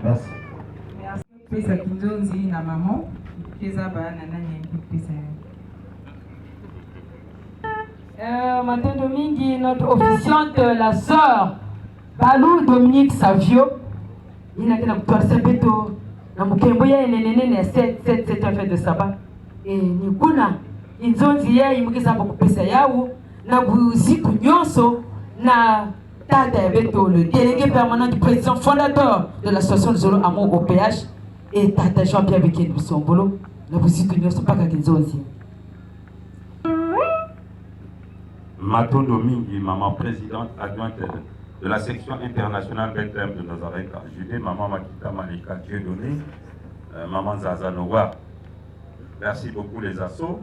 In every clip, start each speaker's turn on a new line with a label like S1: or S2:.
S1: Merci.
S2: Pesa Kinzonzi na maman, pesa ba nani pesa.
S3: Matendo mingi notre officiante la sœur Balou Dominique Savio ina kina kutoa sebeto na mkembo ya nenene 7 fête de sabbat ni kuna Kinzonzi ya imukisa ba kupesa yao na buziku nyonso na Tata Beto, le délégué permanent du président fondateur de l'association Zolo Amour au PH, et Tata Jean-Pierre Bekene Sombolo, la musique ne sont pas qu'à Kinzonzi.
S4: Matondo Mingi, maman présidente adjointe de la section internationale Bethlehem de Nazareth à Judée, maman Makita Malika Dieudonné, maman Zaza Nowa. Merci beaucoup les assos.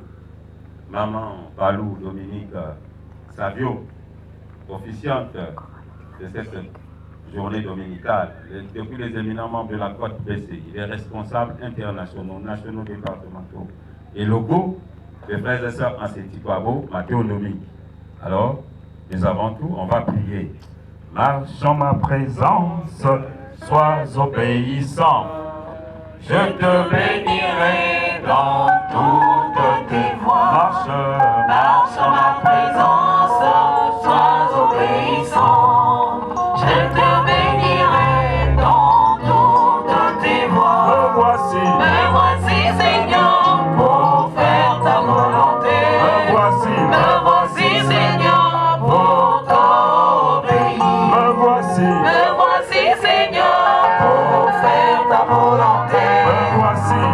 S4: Maman Balou Dominique Savio, officiante de cette journée dominicale. Depuis les éminents membres de la Côte BC, il est responsable internationaux, nationaux, départementaux et locaux des frères et sœurs en Sétiquabo, Mathéo Dominique. Alors, nous avons tout, on va prier. Marche en ma présence, sois obéissant. Je te bénirai dans toutes tes voies. Marche en ma présence, sois obéissant. Je te bénirai dans toutes tes voies. Me voici, Seigneur, pour faire ta volonté. Me voici, Seigneur, pour t'obéir. Me voici, Seigneur, pour faire ta volonté.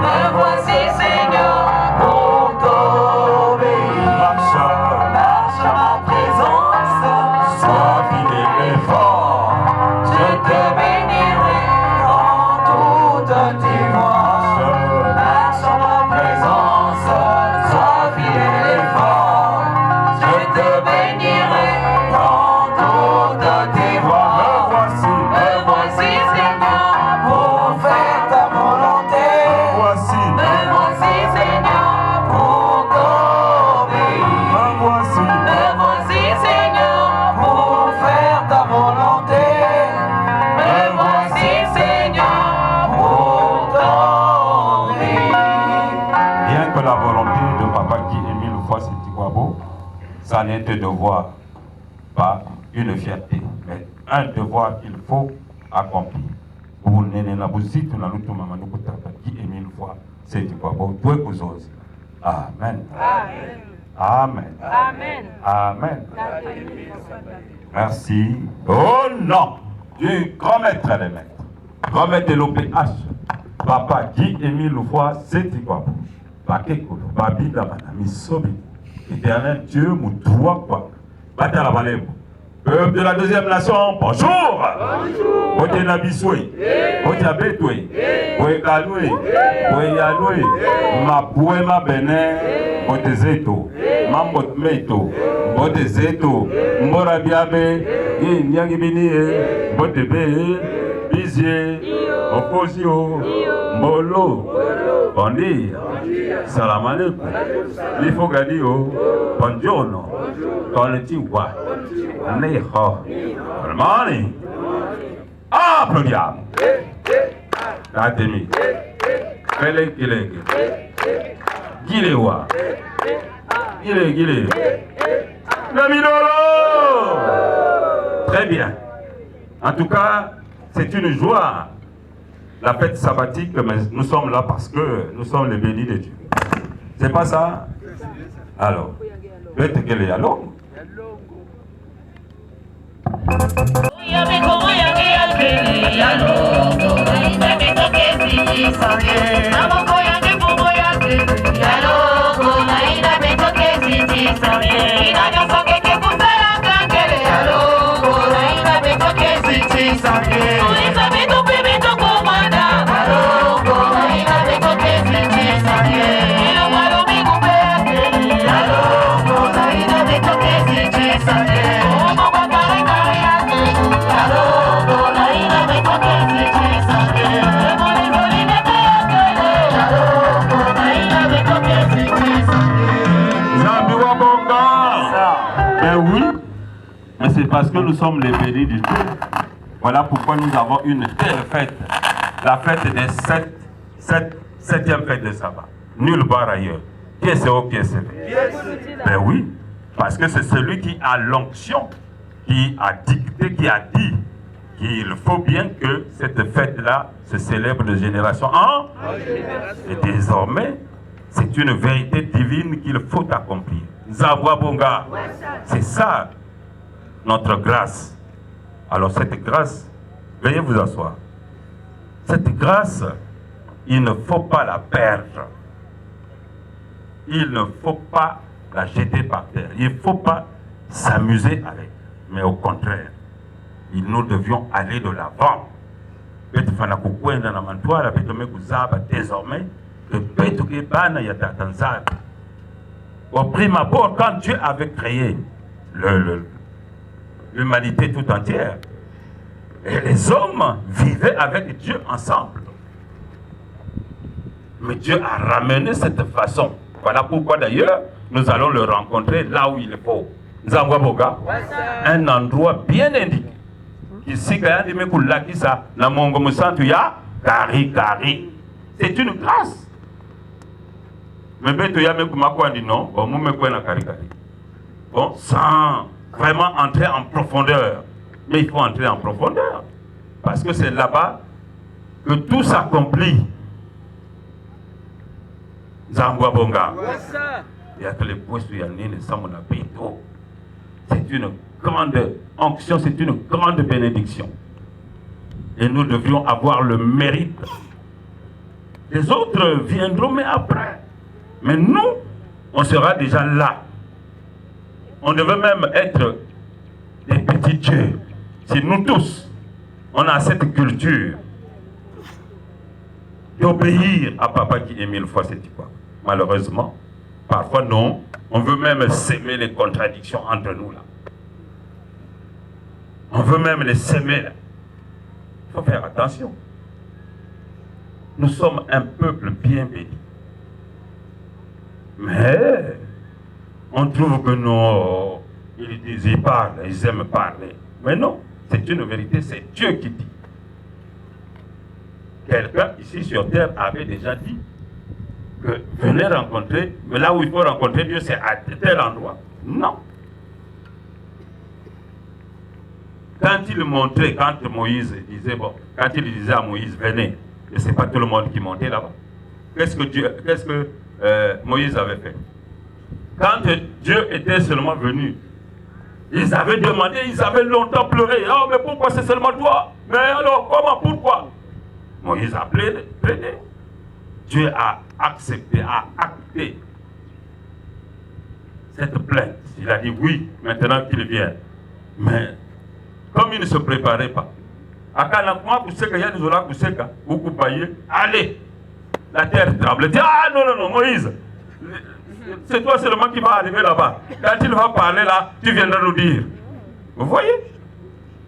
S4: Me voici, Seigneur, pour t'obéir. Marche à ma présence, sois fidèle et fort. Je te bénirai dans toutes tes voies. Marche à ma présence, sois fidèle et fort. Je te bénirai dans toutes tes voies. Me voici, Seigneur, pour faire ta volonté. Me voici, Seigneur, pour t'obéir. Me voici, Seigneur, pour faire ta volonté. Me voici, Seigneur, pour t'obéir. Bien que la volonté de Papa Guy Émile Foy Sétiquabo, ça n'est un devoir, pas une fierté, mais un devoir qu'il faut accomplir. Pour nene na buzito na lutu mama nuku Papa Guy Émile Foy Sétiquabo, doué kuzozi. Amen. Amen. Amen. Merci. Au nom du grand maître des maîtres, grand maître de l'OPH, Papa Guy Émile Foy Sétiquabo, Bakekolo, Babi Damana, Misobi, éternel Dieu, Moutoua, quoi. Batala Balebo. Peuple de la deuxième nation, bonjour. Ote Nabiswe, Ote Abetwe, Ote Kanwe, Ote Yanwe, Mapoué ma Benin, Ote Zeto, Mambot Meto, Ote Zeto, Mbora Biabe, Nyangi Bini, Ote Be, Bizie, Okozio, Mbolo, Bondi, Salam alaikum, Lifo Gadio, Bonjourno, Konnichiwa, Neho, Good morning. Applaudiamo. Datemi. Gile. Gilewa. Gile. Namidolo. Très bien. En tout cas, c'est une joie. La fête sabbatique, mais nous sommes là parce que nous sommes les bénis de Dieu. C'est pas ça? Alors, peut-être qu'elle est à l'homme. Mais oui, mais c'est parce que nous sommes les bénis du Dieu. Voilà pourquoi nous avons une telle fête, la fête des septième fête de sabbat. Nulle part ailleurs. Qui est ce haut, qui est ce bas? Ben oui, parce que c'est celui qui a l'onction, qui a dicté, qui a dit qu'il faut bien que cette fête-là se célèbre de génération en génération. Et désormais, c'est une vérité divine qu'il faut accomplir. Zabwa Bonga, c'est ça notre grâce. Alors cette grâce, veuillez vous asseoir. Cette grâce, il ne faut pas la perdre. Il ne faut pas la jeter par terre. Il ne faut pas s'amuser avec. Mais au contraire, nous devions aller de l'avant. Désormais, au prime abord, quand Dieu avait créé l'humanité tout entière, et les hommes vivaient avec Dieu ensemble. Mais Dieu a ramené cette façon. Voilà pourquoi d'ailleurs, nous allons le rencontrer là où il faut. Nzangwaboga, un endroit bien indiqué. Ici, c'est une grâce. Mais non, bon, sans vraiment entrer en profondeur. Mais il faut entrer en profondeur. Parce que c'est là-bas que tout s'accomplit. Zangwa Bonga. C'est une grande onction, c'est une grande bénédiction. Et nous devrions avoir le mérite. Les autres viendront, mais après. Mais nous, on sera déjà là. On devait même être des petits dieux. Si nous tous, on a cette culture d'obéir à papa qui est 1000 fois c'est quoi. Malheureusement, parfois non, on veut même s'aimer les contradictions entre nous là. On veut même les s'aimer là. Il faut faire attention. Nous sommes un peuple bien béni. Mais on trouve que non, ils parlent, ils aiment parler. Mais non, c'est une vérité, c'est Dieu qui dit. Quelqu'un ici sur terre avait déjà dit que venez rencontrer, mais là où il faut rencontrer Dieu, c'est à tel endroit. Non. Quand il montrait, quand Moïse disait, bon, quand il disait à Moïse, venez, et c'est pas tout le monde qui montait là-bas. Qu'est-ce que Moïse avait fait? Quand Dieu était seulement venu, ils avaient demandé, ils avaient longtemps pleuré. Oh, mais pourquoi c'est seulement toi? Mais alors, comment, pourquoi? Moïse a plaidé. Dieu a accepté, a acté cette plainte. Il a dit oui, maintenant qu'il vient. Mais comme il ne se préparait pas, allez, la terre tremble. Ah non, Moïse, c'est toi seulement qui va arriver là-bas. Quand il va parler là, tu viendras nous dire. Vous voyez,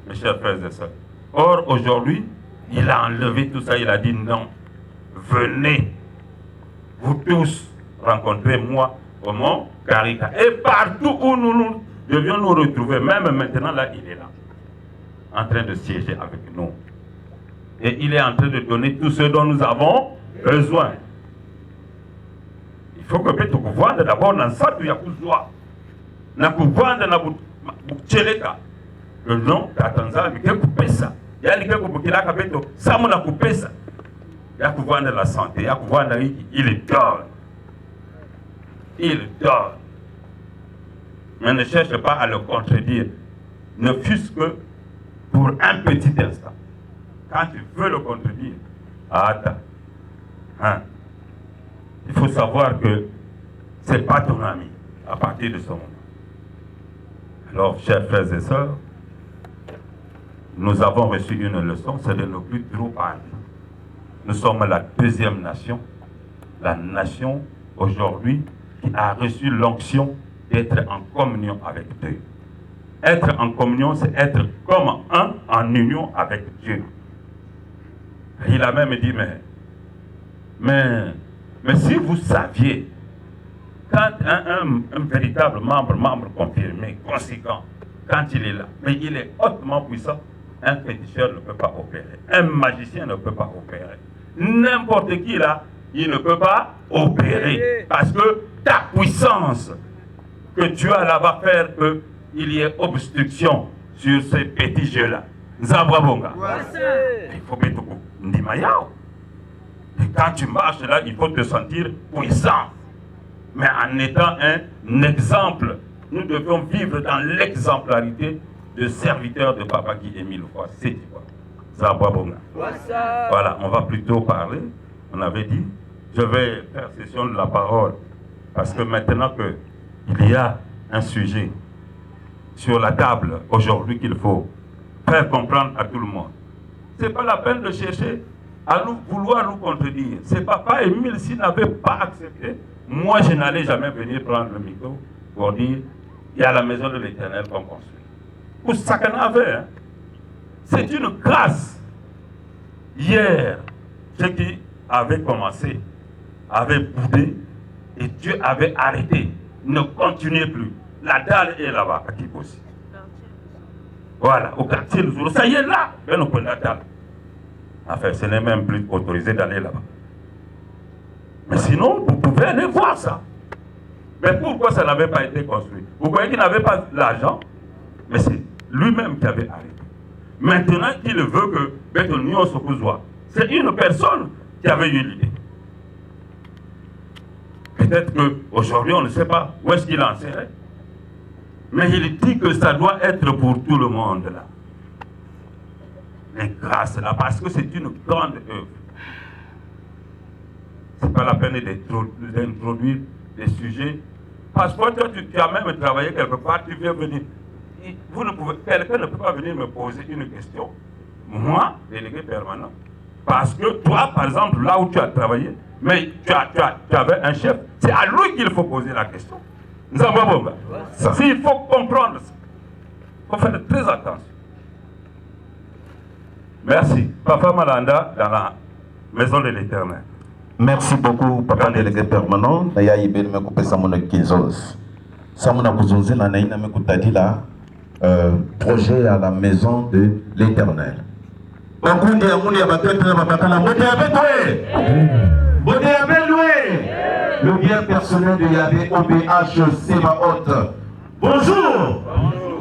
S4: mes chers frères et sœurs. Or, aujourd'hui, il a enlevé tout ça, il a dit non. Venez, vous tous, rencontrer moi au mont Karika. Et partout où nous devions nous retrouver, même maintenant là, il est là, en train de siéger avec nous. Et il est en train de donner tout ce dont nous avons besoin. Il faut que tu vois d'abord dans ça, tu as besoin. Na kuvanda na bucheleka. Le nom d'Atanza, il y a kupesa. Il y a quelqu'un qui a beto, ça mon a kupesa. Il y a kuvanda la santé, il y a kuvanda il donne. Il donne. Mais ne cherche pas à le contredire. Ne fût-ce que pour un petit instant. Quand tu veux le contredire, attends. Hein? Il faut savoir que ce n'est pas ton ami à partir de ce moment. Alors, chers frères et sœurs, nous avons reçu une leçon, c'est de ne plus trop parler. Nous sommes la deuxième nation, la nation aujourd'hui qui a reçu l'onction d'être en communion avec Dieu. Être en communion, c'est être comme un en union avec Dieu. Il a même dit, mais si vous saviez, quand un véritable membre confirmé, conséquent, quand il est là, mais il est hautement puissant, Un féticheur ne peut pas opérer. Un magicien ne peut pas opérer. N'importe qui là, il ne peut pas opérer. Parce que ta puissance que tu as là va faire qu'il y ait obstruction sur ces petits jeux-là. Zabwabonga. Il faut mettre Ndimayao. Et quand tu marches là, il faut te sentir puissant. Mais en étant un exemple, nous devons vivre dans l'exemplarité de serviteurs de Papa Guy Émile Foy. C'est quoi? Zabwabonga. Voilà, on va plutôt parler. On avait dit, je vais faire session de la parole. Parce que maintenant qu'il y a un sujet sur la table aujourd'hui qu'il faut faire comprendre à tout le monde. Ce n'est pas la peine de chercher à vouloir nous contredire. C'est Papa Émile, s'il n'avait pas accepté, moi je n'allais jamais venir prendre le micro pour dire il y a la maison de l'Éternel qu'on construit. Pour ça qu'on avait, hein. C'est une grâce. Hier, ce qui avait commencé avait boudé et Dieu avait arrêté. Ne continuez plus. La dalle est là-bas, à Kibosi. Voilà, au quartier le jour. Ça y est là, ben on peut la dalle. Enfin, ce n'est même plus autorisé d'aller là-bas. Mais sinon, vous pouvez aller voir ça. Mais pourquoi ça n'avait pas été construit? Vous voyez qu'il n'avait pas l'argent, mais c'est lui-même qui avait arrêté. Maintenant qu'il veut que Béthonion se cousoie, c'est une personne qui avait eu l'idée. Peut-être qu'aujourd'hui, on ne sait pas où est-ce qu'il en serait. Mais il dit que ça doit être pour tout le monde là. Les grâces là, parce que c'est une grande œuvre. Ce n'est pas la peine d'introduire des sujets. Parce que toi, tu as même travaillé quelque part, tu viens venir. Quelqu'un ne peut pas venir me poser une question. Moi, délégué permanent. Parce que toi, par exemple, là où tu as travaillé, mais tu avais un chef, c'est à lui qu'il faut poser la question. Nous avons bon. Il faut comprendre ça. Il faut faire très attention. Merci. Papa Malanda dans la maison de l'Éternel.
S1: Merci beaucoup, Papa délégué permanent. Naya Ibel me coupe Samona Kinzos. Samona Kuzunzi na naina me kutadi la projet à la maison de l'Éternel. Bakunde ya muni ya batete na babakala mote ya betwe. Mote ya belwe. Le bien personnel de Yahvé OBH Sébaoth. Bonjour.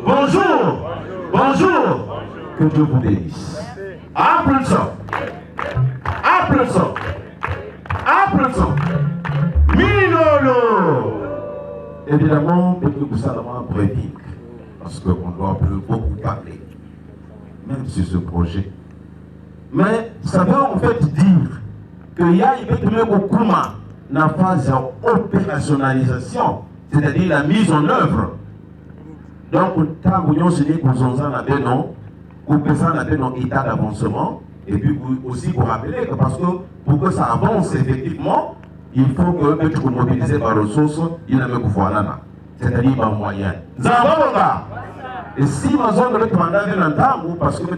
S1: Bonjour. Bonjour. Que Dieu vous bénisse. Applaudissons. Applaudissons. Applaudissons. Minolo. Évidemment, peut-être que ça va prédire. Parce qu'on doit beaucoup parler. Même sur ce projet. Mais ça veut en fait dire qu'il y a beaucoup la phase d'opérationnalisation, c'est-à-dire la mise en œuvre. Donc, quand vous avez un état d'avancement, et puis aussi vous rappeler que parce que pour que ça avance effectivement, il faut que vous mobilisez par ressources, il y a un c'est-à-dire par moyen. Et si ma zone de l'État, parce que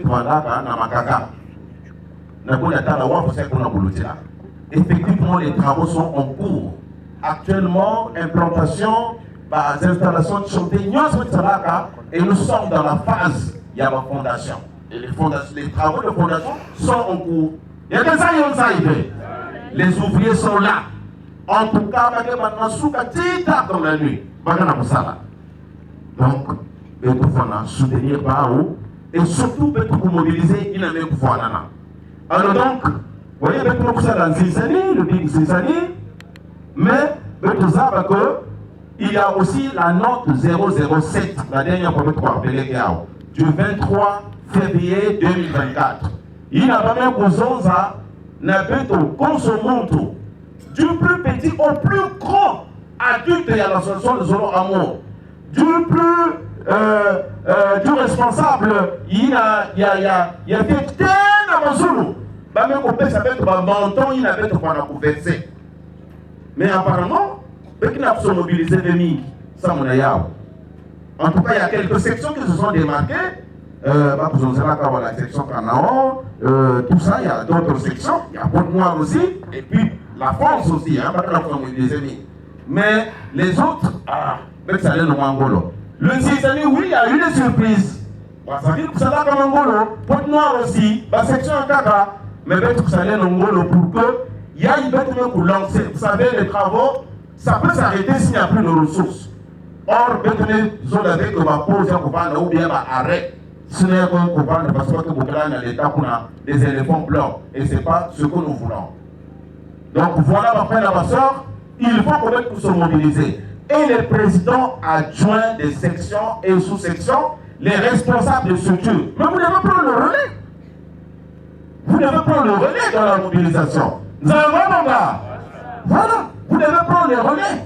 S1: effectivement, les travaux sont en cours. Actuellement, implantation, installation de champignons, et nous sommes dans la phase, il y a ma fondation. Et les travaux de fondation sont en cours. Il y a des années, les ouvriers sont là. En tout cas, dans la nuit. Donc, il faut soutenir Bao et surtout pour mobiliser une année pour alors donc, vous voyez, pour ça dans Zizani, le big Zizani, mais il y a aussi la note 007, la dernière pour du 23 février 2024. Il n'a pas même besoin de du plus petit au plus grand adulte et à l'association de Zolo Amour. Du plus du responsable, il y a fait tellement même on peut savoir que menton il avait pas conversé. Mais apparemment, il n'a pas mobilisé de mi, ça mon ayao. En tout cas, il y a quelques sections qui se sont démarquées. Vous avez la section Canaan, tout ça, il y a d'autres sections. Il y a Pointe-Noire aussi, et puis la France aussi, hein, mais les autres, ça allait le Mangolo. Le 6 années, oui, il y a eu des surprises. Ça dit que ça va comme Ngolo, pour noir aussi, la section Kaka, mais peut-être que ça allait Ngolo pour que il y a une bête pour lancer. Vous savez, les travaux, ça peut s'arrêter s'il n'y a plus de ressources. Or, peut-être zone avec ma pause ou bien arrêt. Ce n'est pas qu'on va parce que vous avez l'État qu'on a des éléphants blancs et ce n'est pas ce que nous voulons. Donc voilà, ma frère et ma soeur, il faut qu'on mette pour se mobiliser. Et les présidents adjoints des sections et sous-sections, les responsables de structures. Mais vous devez prendre le relais. Vous devez prendre le relais dans la mobilisation. Nous allons voir, mon gars. Voilà, vous devez prendre le relais.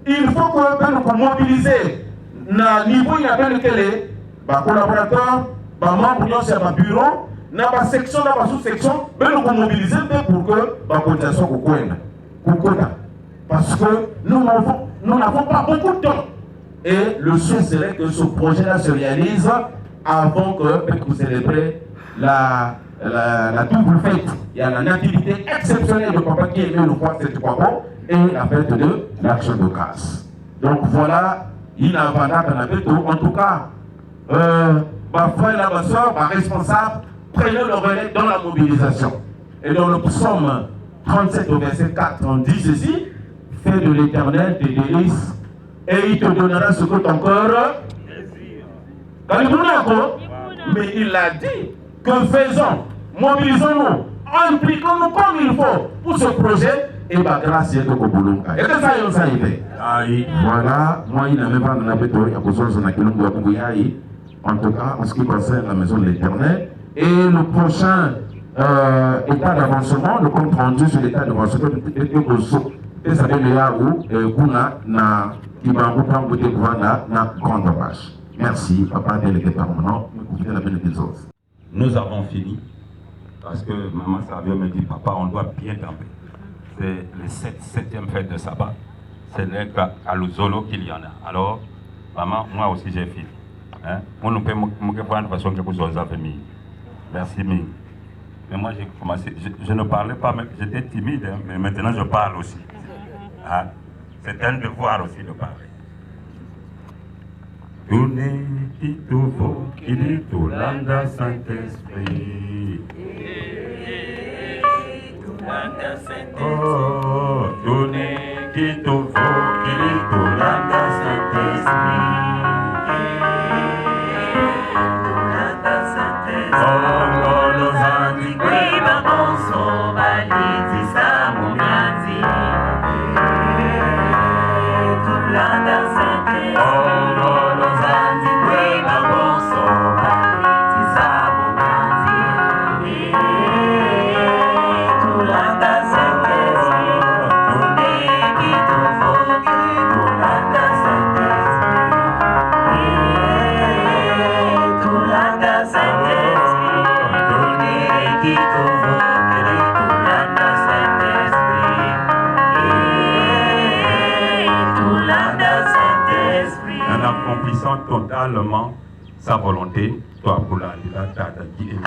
S1: Il faut que nous mobiliser. Na niveau, il y a bien lequel les collaborateurs, les membres de bureau, dans la section, dans la sous-section, nous mobiliser pour que la cotisation soit. Parce que nous n'avons pas beaucoup de temps. Et le souhait serait que ce projet-là se réalise avant que vous célébrez la double fête. Il y a la nativité exceptionnelle de papa qui est le roi cette fois et la fête de l'Action de grâce. Donc voilà, il y a en tout cas, ma frère et ma soeur, ma responsable, prenez le relais dans la mobilisation. Et dans le psaume 37 au verset 4, on dit ceci: fais de l'Éternel tes délices et il te donnera ce que ton cœur désire. Mais il a dit que faisons, mobilisons-nous, impliquons-nous comme il faut pour ce projet et ma grâce est au Kobulunga. Et que ça y est, ça y est. Voilà, moi il n'a même pas de nabetori à cause de la Kilunga Kuyaï. En tout cas, en ce qui concerne la maison de l'Éternel. Et le prochain état d'avancement, le compte rendu sur l'état d'avancement de merci, papa délégué permanent.
S4: Nous avons fini parce que maman Savio me dit papa, on doit bien camper. C'est le 7e fête de sabbat. C'est à Luzolo qu'il y en a. Alors, maman, moi aussi j'ai fini. Hein? On ne peut pas de façon que vous avez famille. Merci, mais moi j'ai commencé, je ne parlais pas, j'étais timide, hein, mais maintenant je parle aussi. Hein? C'est un devoir aussi de parler. Tournez, qui t'ouvre, qui dit tout l'anda Saint-Esprit. Oh, tournez, qui t'ouvre, qui dit tout l'anda Saint-Esprit. Totalement sa volonté, toi pour la qui est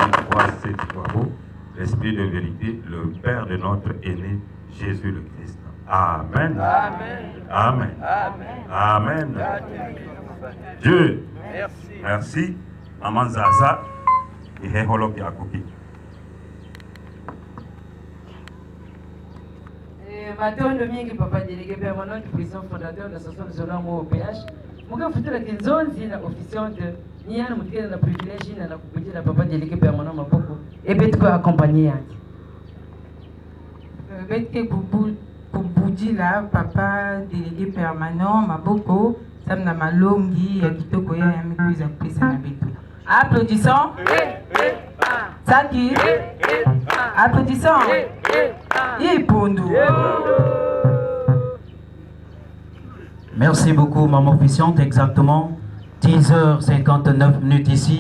S4: l'esprit de vérité, le Père de notre aîné Jésus le Christ. Amen. Amen. Amen. Amen. Dieu. Merci. Maman Zaza et Heholo Yakuki.
S3: Matin Domingue, papa délégué permanent du président fondateur de l'association de Zola au PH. Muga futula kinzonzi na officiante ni yana mutikena na privilege na kupitia na papa délégué permanent maboko et betko accompagner yake
S2: betke kubuji la papa délégué permanent maboko samna malongi ya kitoko ya mikuiza pesa na betu. Applaudissons. Saki. Applaudissons. Ipundu.
S5: Merci beaucoup, maman officiante. Exactement 10h59 ici,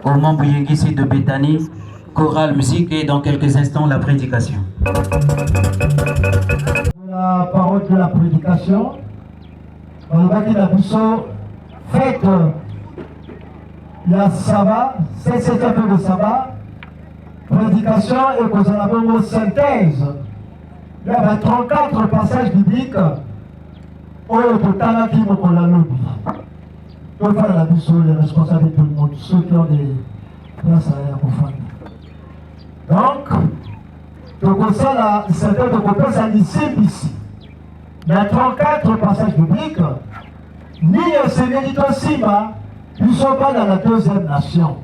S5: au Mambuyengisi de Béthanie, chorale musique et dans quelques instants la prédication.
S6: La parole de la prédication, on va dire la boussole, fête, la sabbat, c'est cette affaire de sabbat, prédication et qu'on en a une synthèse. Il y a 34 passages bibliques. Oyo totala ki mokola lobi Donc voilà la mission, les responsables de tout le monde, ceux qui ont des places à Kofanda. Donc, donc ça là, c'est de compter ça ici. Il y a 34 passages bibliques. Ni le Seigneur dit aussi, ils ne sont pas dans la deuxième nation.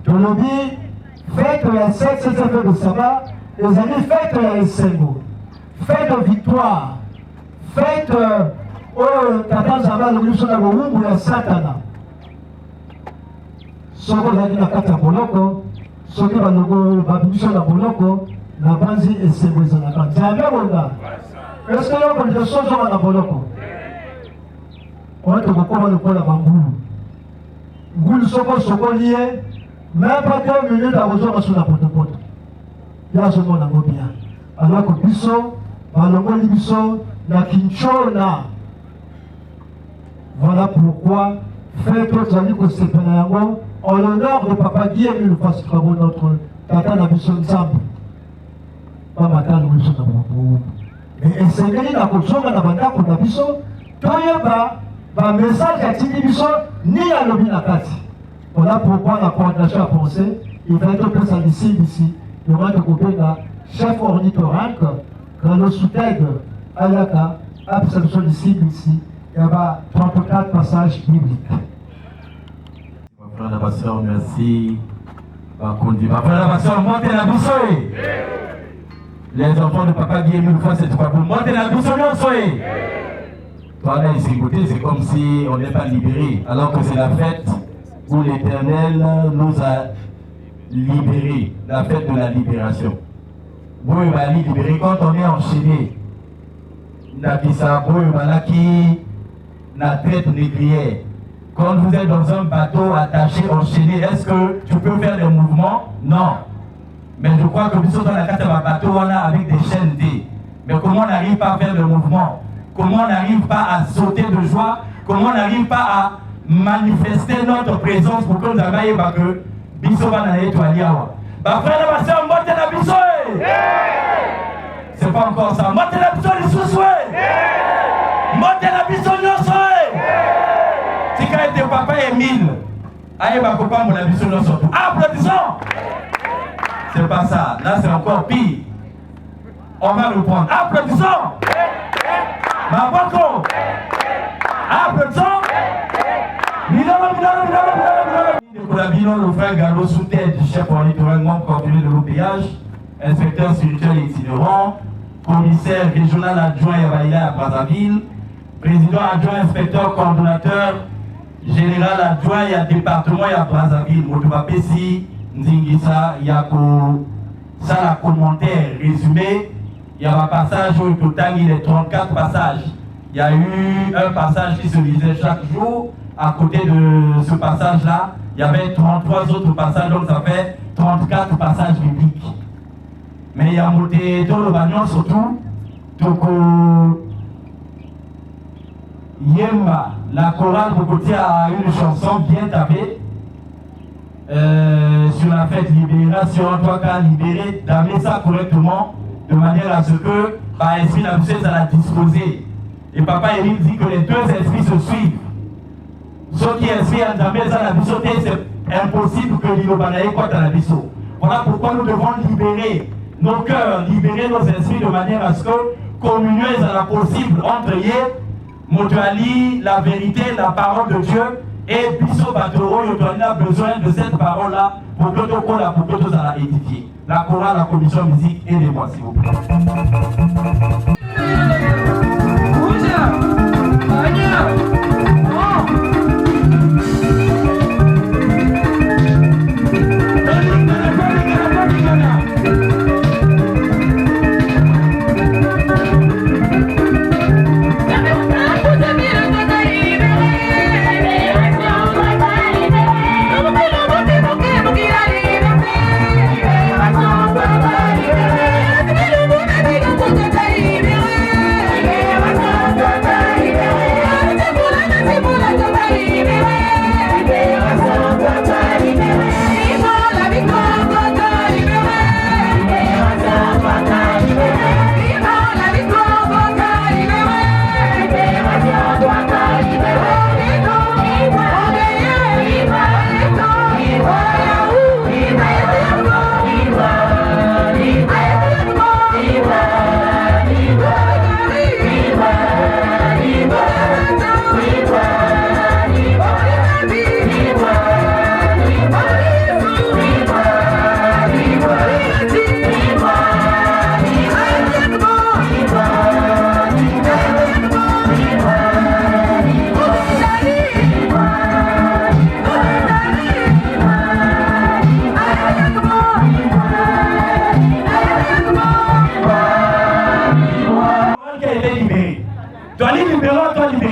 S6: Dans le dit, faites la 7 de sabbat, les amis, faites la Sengo. Faites victoire. Faites Tata Zaba, le ministre de la Wumbu, la Satana. Soko la dit la carte à Boloko, Soko la logo, Babiso la Boloko, la Banzi et Sengo la Banzi. C'est un bien bon gars. Est-ce que l'on peut dire chose à la Boloko? On va te recommander le point à Bambou. Goul Soko lié, même pas 2 minutes à rejoindre sur la pote-pote. Il y a ce monde à bien. Alors que Bisso, Balongo Libiso, la Kinchona. Voilà pourquoi, faites votre ami que c'est Penayango, en l'honneur de Papa Guillaume, le passe notre Tata Nabiso Nzambi. Pas matin, nous sommes dans mais enseignez la culture dans la bande pour la biso, toyeba, ba message à Tini Biso, ni à l'obinakati. Voilà pourquoi la coordination a pensé, il va être plus à ici, il y aura de couper la chef ornithorynque, quand le sous-tègue, Ayaka, absorption ici, il y a 34 passages bibliques.
S1: Ma frère la soeur, merci. Ma frère la soeur, montez la biso. Les enfants de Papa Guillaume, une fois c'est trois pour monter la boussole, soyez. Toi là, ici, c'est comme si on n'est pas libéré, alors que c'est la fête où l'Éternel nous a libérés, la fête de la libération. Vous va libérer quand on est enchaîné. Nabissa, vous voilà qui n'a traite négrière. Quand vous êtes dans un bateau attaché, enchaîné, est-ce que tu peux faire des mouvements? Non. Mais je crois que nous sommes dans la carte de bateau, on a avec des chaînes D. Mais comment on n'arrive pas à faire le mouvement? Comment on n'arrive pas à sauter de joie? Comment on n'arrive pas à manifester notre présence pour que nous arrivions à que Bisso va dans l'étoile? Bah frère, ma soeur, montez la Bisso! C'est pas encore ça. Montez la Bisso, les sous-souhaits! Montez la Bisso, les sous-souhaits! Si quand était papa Émile, aïe, ma copain, mon la Bisso, nous sommes. Applaudissons! C'est pas ça. Là, c'est encore pire. On va reprendre. Applaudissons! Ma banco! Applaudissons! Le frère Gallo sous tête du chef ornithorynque coordonné de l'OPH, inspecteur spirituel itinérant, commissaire régional adjoint à Brazzaville, président adjoint inspecteur coordonnateur général adjoint et à département à Brazzaville. Motoba Pessi, Nzingisa, il y a ça la commentaire résumé. Il y a un passage où au total il y a 34 passages. Il y a eu un passage qui se lisait chaque jour. À côté de ce passage-là, il y avait 33 autres passages, donc ça fait 34 passages bibliques. Mais il y a monté dans le bagnon surtout, donc Yemba, la chorale Bokotia a une chanson bien tapée sur la fête libération, toi qu'à libérer, d'amener ça correctement, de manière à ce que, par esprit, la puissance à la disposer. Et Papa Émile dit que les deux esprits se suivent. Ceux qui inspirent à jamais ça la biso, c'est impossible que l'Ilobanaï quoi dans la biso. Voilà pourquoi nous devons libérer nos cœurs, libérer nos esprits de manière à ce que communion sera possible entre eux, Motuali, la vérité, la parole de Dieu, et Biso Batoro, on a besoin de cette parole-là pour que tout le pour que tout ça édifier. La chorale, la commission musique, aidez-moi s'il vous plaît.
S7: Baby,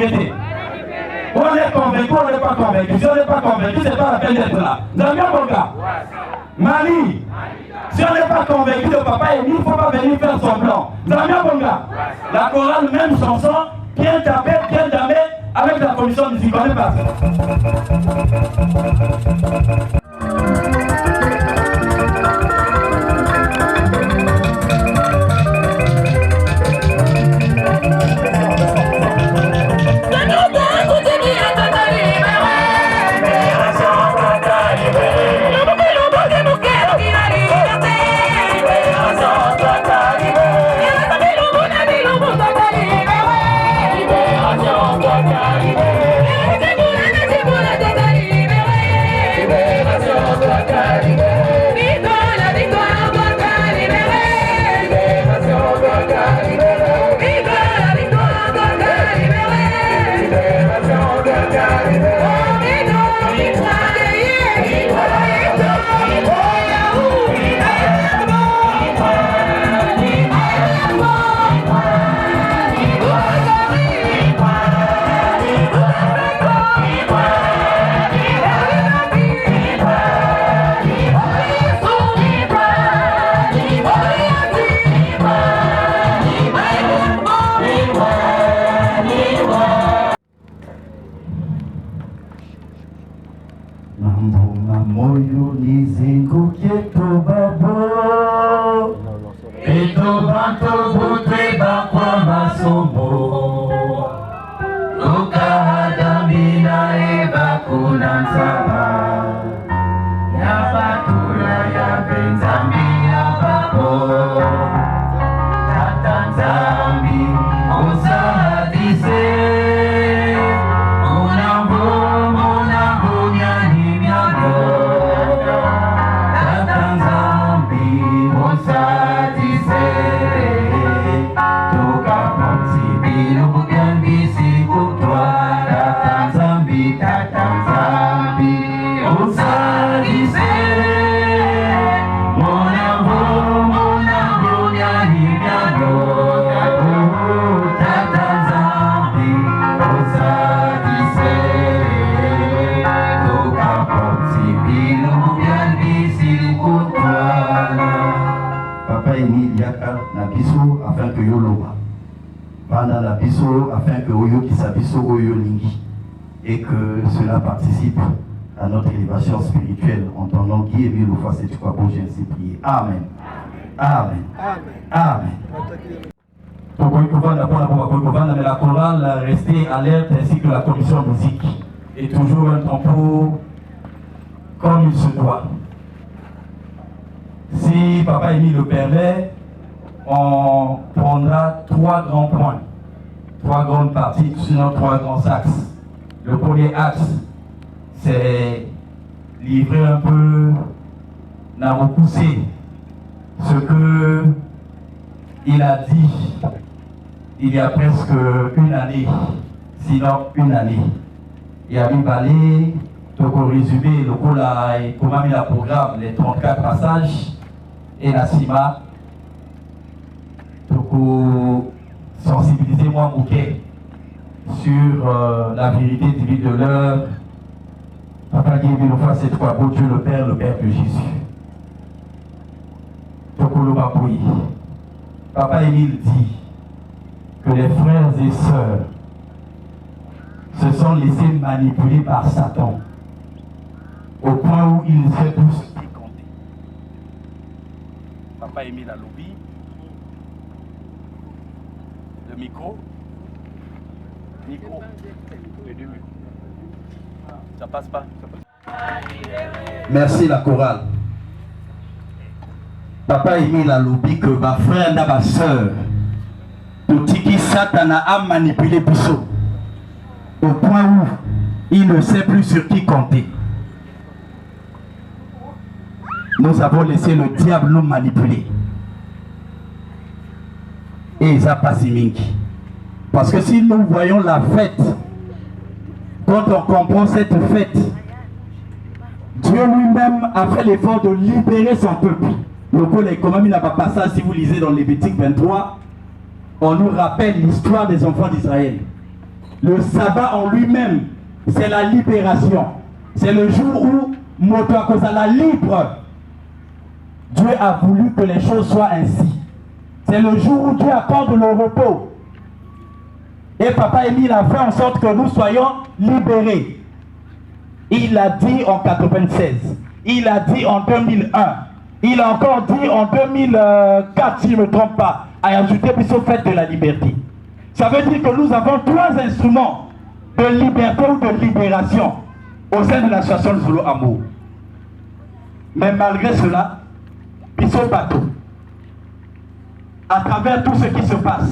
S1: étiqueter. On est convaincu, on n'est pas convaincu. Si on n'est pas convaincu, c'est pas la peine d'être là. Damien Bonga, Mali, si on n'est pas convaincu de Papa Émile, il ne faut pas venir faire semblant. Damien Bonga, la chorale, même chanson, bien tapé, bien damé, avec la commission musicale, on est pas.
S7: Moyo nizinguke tobabo etobanto buteba kwa masomo ukahadamina eba kuna nzaba ya batula ya benzambi ya babo tata nzambi usahadise afin que yo loba pendant la biso afin que oyo qui s'abiso oyo lingi et que cela participe à notre élévation spirituelle en ton nom qui est vu le fois c'est tu crois bon j'ai ainsi prié amen amen amen mais la chorale rester alerte ainsi que la commission musique et toujours un tempo comme il se doit. Si Papa Émile le permet, on prendra 3 grands points, 3 grandes parties, sinon 3 grands axes. Le premier axe, c'est livrer un peu, n'a repoussé ce que il a dit il y a presque une année, sinon une année. Il y a eu balé, donc au résumé, le coup là, comment il a programme, les 34 passages, et la CIMA, pour sensibiliser moi Mouquet sur la vérité divine de l'heure. Papa dit une fois c'est quoi beau Dieu le Père de Jésus. Papa Émile dit que les frères et sœurs se sont laissés manipuler par Satan au point où ils se tous décomptés. Papa Émile a lobby. Le micro. Les 2 micros. Ça passe pas. Merci la chorale. Papa Émile a lobby que ma frère et ma soeur, tout qui Satan a manipulé Bissot au point où il ne sait plus sur qui compter. Nous avons laissé le diable nous manipuler. Et ça passe mingi. Parce que si nous voyons la fête, quand on comprend cette fête, Dieu lui-même a fait l'effort de libérer son peuple. Le col est comment il n'a pas passé, si vous lisez dans Lévitique 23, on nous rappelle l'histoire des enfants d'Israël. le sabbat en lui-même, c'est la libération. C'est le jour où Motoakozala libre. Dieu a voulu que les choses soient ainsi. C'est le jour où Dieu accorde le repos. Et Papa Émile a fait en sorte que nous soyons libérés. Il l'a dit en 96. Il a dit en 2001. Il a encore dit en 2004, si je ne me trompe pas, à ajouter puis au fait de la liberté. Ça veut dire que nous avons 3 instruments de liberté ou de libération au sein de l'association Zulu Amour. Mais malgré cela, Bissot Bateau, à travers tout ce qui se passe,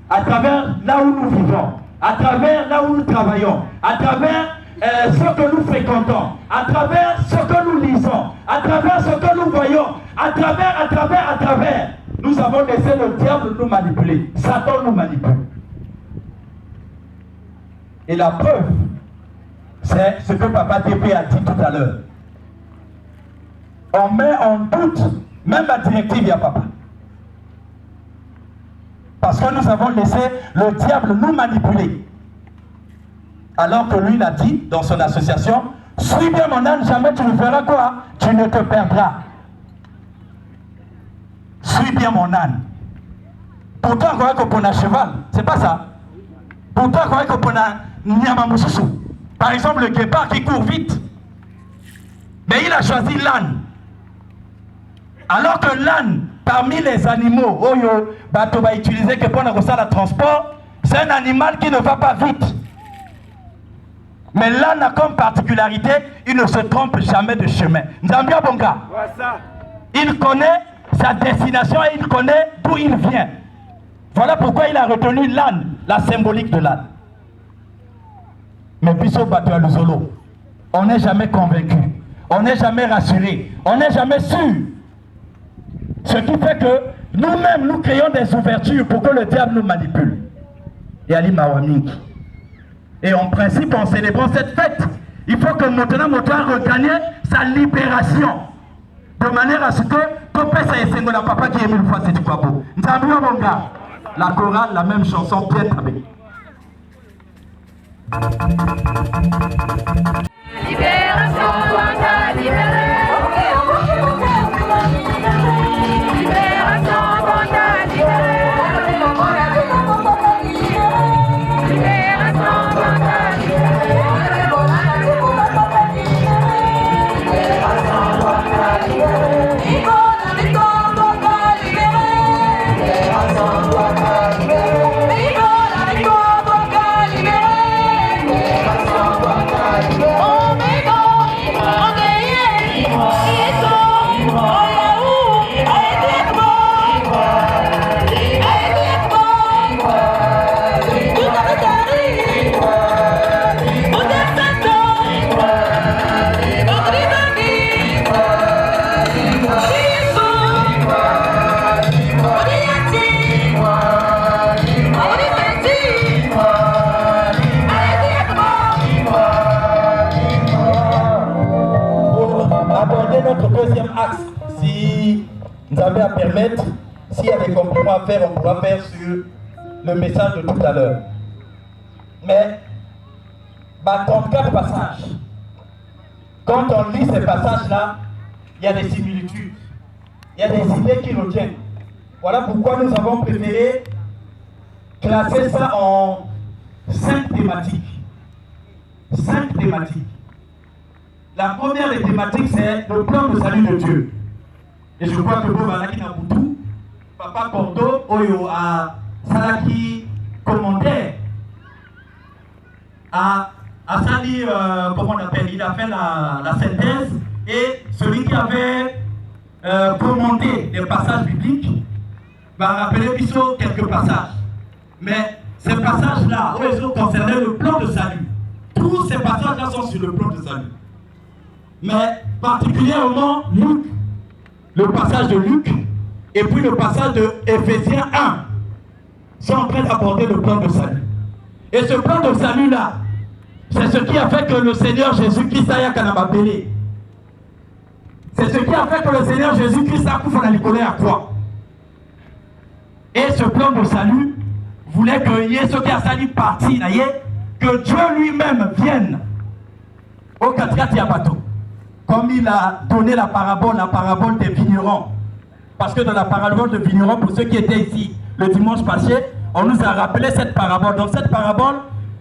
S7: à travers là où nous vivons, à travers là où nous travaillons, à travers ce que nous fréquentons, à travers ce que nous lisons, à travers ce que nous voyons, à travers, nous avons laissé le diable nous manipuler. Satan nous manipule. Et la preuve, c'est ce que Papa TP a dit tout à l'heure. On met en doute même la directive à Papa. Parce que nous avons laissé le diable nous manipuler. Alors que lui l'a dit dans son association, suis bien mon âne, jamais tu ne feras quoi? Tu ne te perdras. Suis bien mon âne. Pourtant, on croit que pour un cheval, c'est pas ça. Pourtant, on croit que pour un nyamamususu. Par exemple, le guépard qui court vite. Mais il a choisi l'âne. Alors que l'âne, parmi les animaux, Oyo, bateau va utiliser que pour le transport, c'est un animal qui ne va pas vite. Mais l'âne a comme particularité, il ne se trompe jamais de chemin. Nzambia Bonga. Il connaît sa destination et il connaît d'où il vient. Voilà pourquoi il a retenu l'âne, la symbolique de l'âne. Mais Bissot Bateau à Luzolo, on n'est jamais convaincu, on n'est jamais rassuré, on n'est jamais sûr. Ce qui fait que nous-mêmes, nous créons des ouvertures pour que le diable nous manipule. Et Ali Mawamink. Et en principe, en célébrant cette fête, il faut que maintenant, on doit regagner sa libération. De manière à ce que, la papa qui aime une fois, c'est du beau. La chorale, la même chanson, bien tabée.
S8: Libération, libération.
S7: À permettre, s'il y a des compliments à faire, on pourra faire sur le message de tout à l'heure. Mais, 34 passages. Quand on lit ces passages-là, il y a des similitudes. Il y a des idées qui retiennent. Voilà pourquoi nous avons préféré classer ça en 5 thématiques. 5 thématiques. La première des thématiques, c'est le plan de salut de Dieu. Et je crois que Bobalaki Nabutu, Papa Porto, Oyo a Salaki commentaire, a sali, comment on appelle, il a fait la synthèse, et celui qui avait commenté les passages bibliques va rappeler plutôt quelques passages. Mais ces passages-là, ils ont concerné le plan de salut. Tous ces passages-là sont sur le plan de salut. Mais particulièrement Luc, le passage de Luc et puis le passage de Éphésiens 1 sont en train d'aborder le plan de salut. Et ce plan de salut-là, c'est ce qui a fait que le Seigneur Jésus-Christ a Kanababélé. C'est ce qui a fait que le Seigneur Jésus-Christ a coupé à quoi. Et ce plan de salut voulait qu'il y ait ce qui a sali parti, que Dieu lui-même vienne au Katikati Yabato, comme il a donné la parabole des vignerons. Parce que dans la parabole de vignerons, pour ceux qui étaient ici le dimanche passé, on nous a rappelé cette parabole. Dans cette parabole,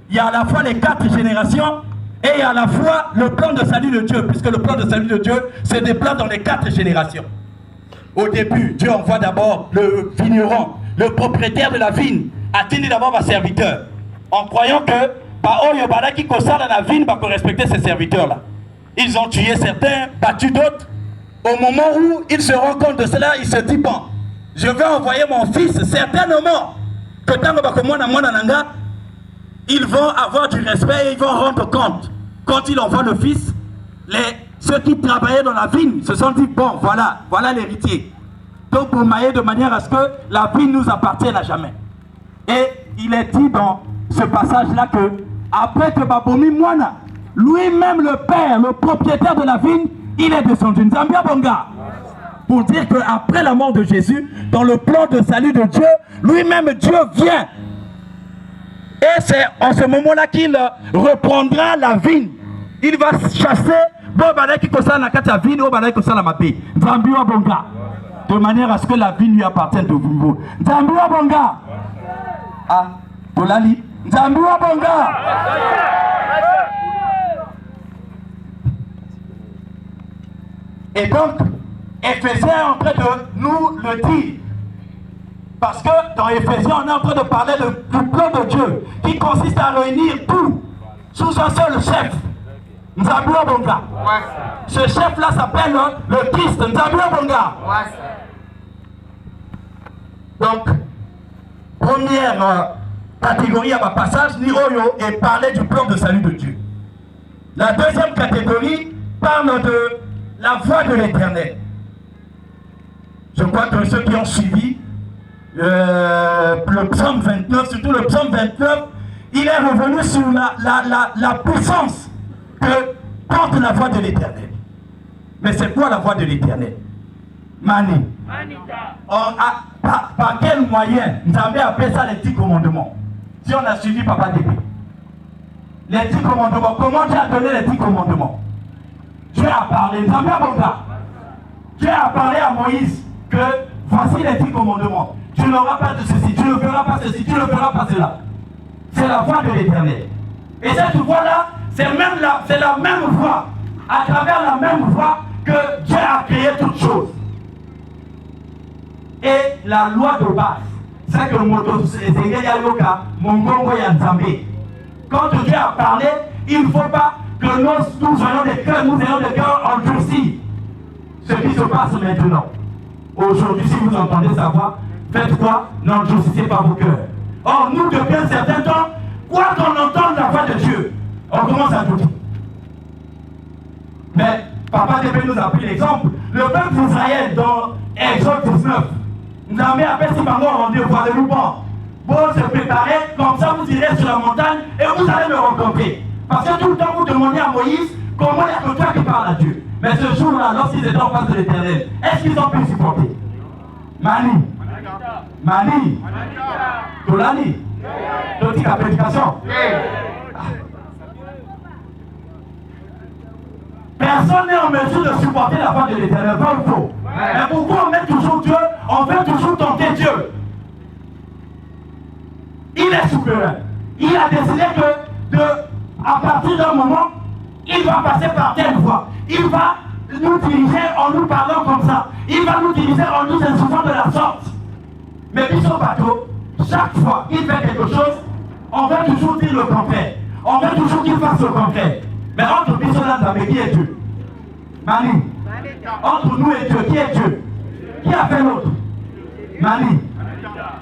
S7: il y a à la fois les 4 générations et il y a à la fois le plan de salut de Dieu, puisque le plan de salut de Dieu se déploie dans les 4 générations. Au début, Dieu envoie d'abord le vigneron, le propriétaire de la vigne, a tenu d'abord ma serviteur, en croyant que qui la vigne va respecter ces serviteurs-là. Ils ont tué certains, battu d'autres. Au moment où il se rend compte de cela, il se dit, bon, je vais envoyer mon fils, certainement, que ils vont avoir du respect et ils vont rendre compte. Quand il envoie le fils, ceux qui travaillaient dans la vigne se sont dit, bon, voilà l'héritier. Donc pour mailler de manière à ce que la vigne nous appartienne à jamais. Et il est dit dans ce passage-là que, après que Babomi Mwana, lui-même le père, le propriétaire de la vigne, il est descendu. Nzambia Bonga. Pour dire qu'après la mort de Jésus, dans le plan de salut de Dieu, lui-même Dieu vient. Et c'est en ce moment-là qu'il reprendra la vigne. Il va chasser de manière à ce que la vigne lui appartienne de nouveau. Nzambia Bonga. Ah, Tolali. Nzambia Bonga. Et donc, Éphésiens est en train de nous le dire. Parce que dans Éphésiens, on est en train de parler du plan de Dieu qui consiste à réunir tout sous un seul chef. Nzambia Bonga. Ce chef-là s'appelle le Christ. Nzambia Bonga. Donc, première catégorie à ma passage, Niroyo est parlé du plan de salut de Dieu. La deuxième catégorie parle de la voix de l'Éternel. Je crois que ceux qui ont suivi le psaume 29, surtout le psaume 29, il est revenu sur la puissance que porte la voix de l'Éternel. Mais c'est quoi la voix de l'Éternel? Mani. Par quel moyen nous avons appelé ça les 10 commandements? Si on a suivi Papa Débé. Les 10 commandements. Comment Dieu a donné les 10 commandements? Dieu a parlé. Dieu a parlé à Moïse que voici les 10 commandements. Tu n'auras pas de ceci, tu ne feras pas ceci, tu ne feras pas cela. C'est la voix de l'Éternel. Et cette voix-là, c'est la même voix, à travers la même voix que Dieu a créé toutes choses. Et la loi de base, c'est que quand Dieu a parlé, il ne faut pas que nous ayons des cœurs endurcis. Ce qui se passe maintenant. Aujourd'hui, si vous entendez sa voix, faites quoi? N'endurcissez pas vos cœurs. Or, nous, depuis un certain temps, quoi qu'on entende la voix de Dieu, on commence à douter. Mais Papa Débé nous a pris l'exemple. Le peuple d'Israël, dans Exode 19, nous avons appelé si par on dit voir le ruban. Vous se préparez, comme ça vous irez sur la montagne et vous allez me rencontrer. Parce que tout le temps vous demandez à Moïse comment il y a que toi qui parle à Dieu. Mais ce jour-là, lorsqu'ils étaient en face de l'Éternel, est-ce qu'ils ont pu supporter? Mani. Tolani. Toti la prédication. Personne n'est en mesure de supporter la voix de l'Éternel, pas ou faux. Mais pourquoi on met toujours Dieu? On veut toujours tenter Dieu. Il est souverain. Il a décidé que à partir d'un moment, il va passer par telle voie. Il va nous diriger en nous parlant comme ça. Il va nous diriger en nous insultant de la sorte. Mais Bishop Bateau, chaque fois qu'il fait quelque chose, on veut toujours dire le contraire. On veut toujours qu'il fasse le contraire. Mais entre Bishop Lanzambe, qui est Dieu? Mani. Entre nous et Dieu, qui est Dieu? Qui a fait l'autre? Mani.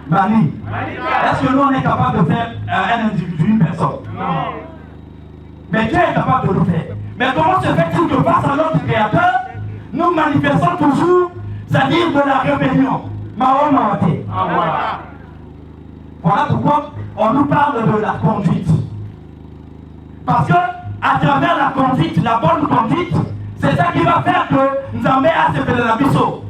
S7: Est-ce que nous on est capable de faire un individu, une personne? Non. Mais Dieu est capable de le faire. Mais comment se fait-il que face à notre Créateur, nous manifestons toujours, c'est-à-dire de la rébellion? Voilà pourquoi on nous parle de la conduite. Parce que à travers la conduite, la bonne conduite, c'est ça qui va faire que nous en mettons à se faire la biseau.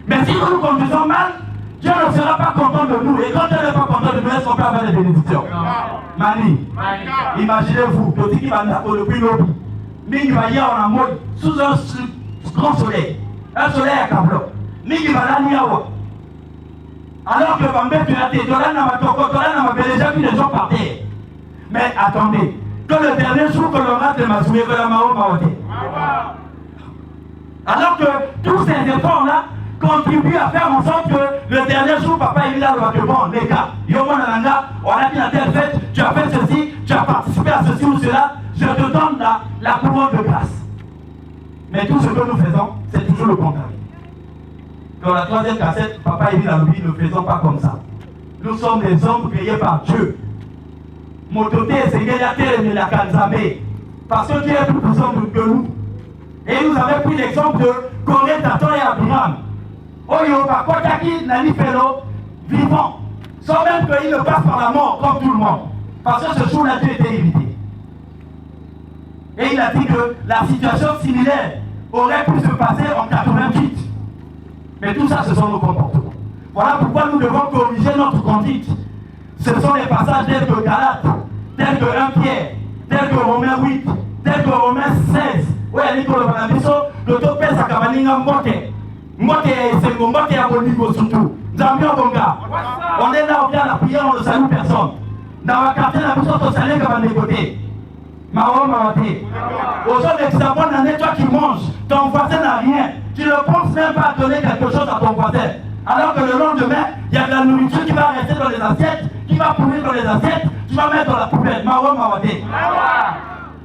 S7: Mais si nous nous conduisons mal, Dieu ne sera pas content de nous. Et quand elle n'est pas contente de nous, est-ce qu'on peut avoir des bénédictions? Mani, imaginez-vous, Totiki Bandako depuis l'Obi, Mingi Baya en mode sous un grand soleil, un soleil à Kablo, Mingi Balani Awa. Alors que Bambé, tu as dit, Torana Matoko, Torana Mabéléja, puis les gens par terre. Mais attendez, que le dernier jour que l'on rate de Mazoué, que la Mao Maoté. Alors que tous ces efforts-là contribuent à faire en sorte que le dernier jour, papa est là, le bon, les gars, Yomonanga, on a dit à telle fête, tu as fait ceci, tu as participé à ceci ou cela, je te donne la couronne de grâce. Mais tout ce que nous faisons, c'est toujours le contraire. Dans la troisième cassette, papa est dit dans le vie, ne faisons pas comme ça. Nous sommes des hommes créés par Dieu. Mototé, c'est la terre et la Kanzame. Parce que Dieu est plus puissant que nous. Et nous avons pris l'exemple de Corée, Taton et Abraham. Oyo, Bakotaki, Nani Fellow, vivant. Sans même qu'il ne passe par la mort comme tout le monde. Parce que ce jour-là, Dieu était évité. Et il a dit que la situation similaire aurait pu se passer en 88. Mais tout ça, ce sont nos comportements. Voilà pourquoi nous devons corriger notre conduite. Ce sont les passages tels que Galates, tels que 1 Pierre, tels que Romains 8, tels que Romains 16. Oui, il dit que le Banabiso, le topé, ça camaninga mbote. Mbote et Sengo, mbote et Abonigo surtout. Zambia Bonga. On est là, on vient à la prière, on ne salue personne. Dans la quartier, on a besoin de saluer comme un côté. Mao Maoté. Aux autres examens, toi qui manges, ton voisin n'a rien. Tu ne penses même pas à donner quelque chose à ton voisin. Alors que le lendemain, il y a de la nourriture qui va rester dans les assiettes, qui va pourrir dans les assiettes, tu vas mettre dans la poubelle. Mao Maoté.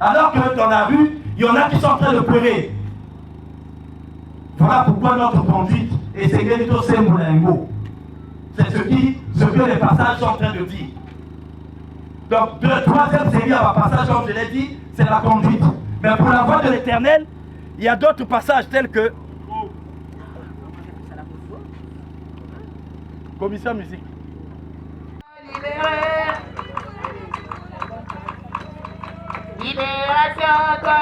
S7: Alors que dans la rue, il y en a qui sont en train de pleurer. Voilà pourquoi notre conduite est Segelito Semoulengo. C'est ce que les passages sont en train de dire. Donc, la troisième série à passage, comme je l'ai dit, c'est la conduite. Mais pour la voie de l'éternel, il y a d'autres passages tels que Commission musique.
S8: Libération, toi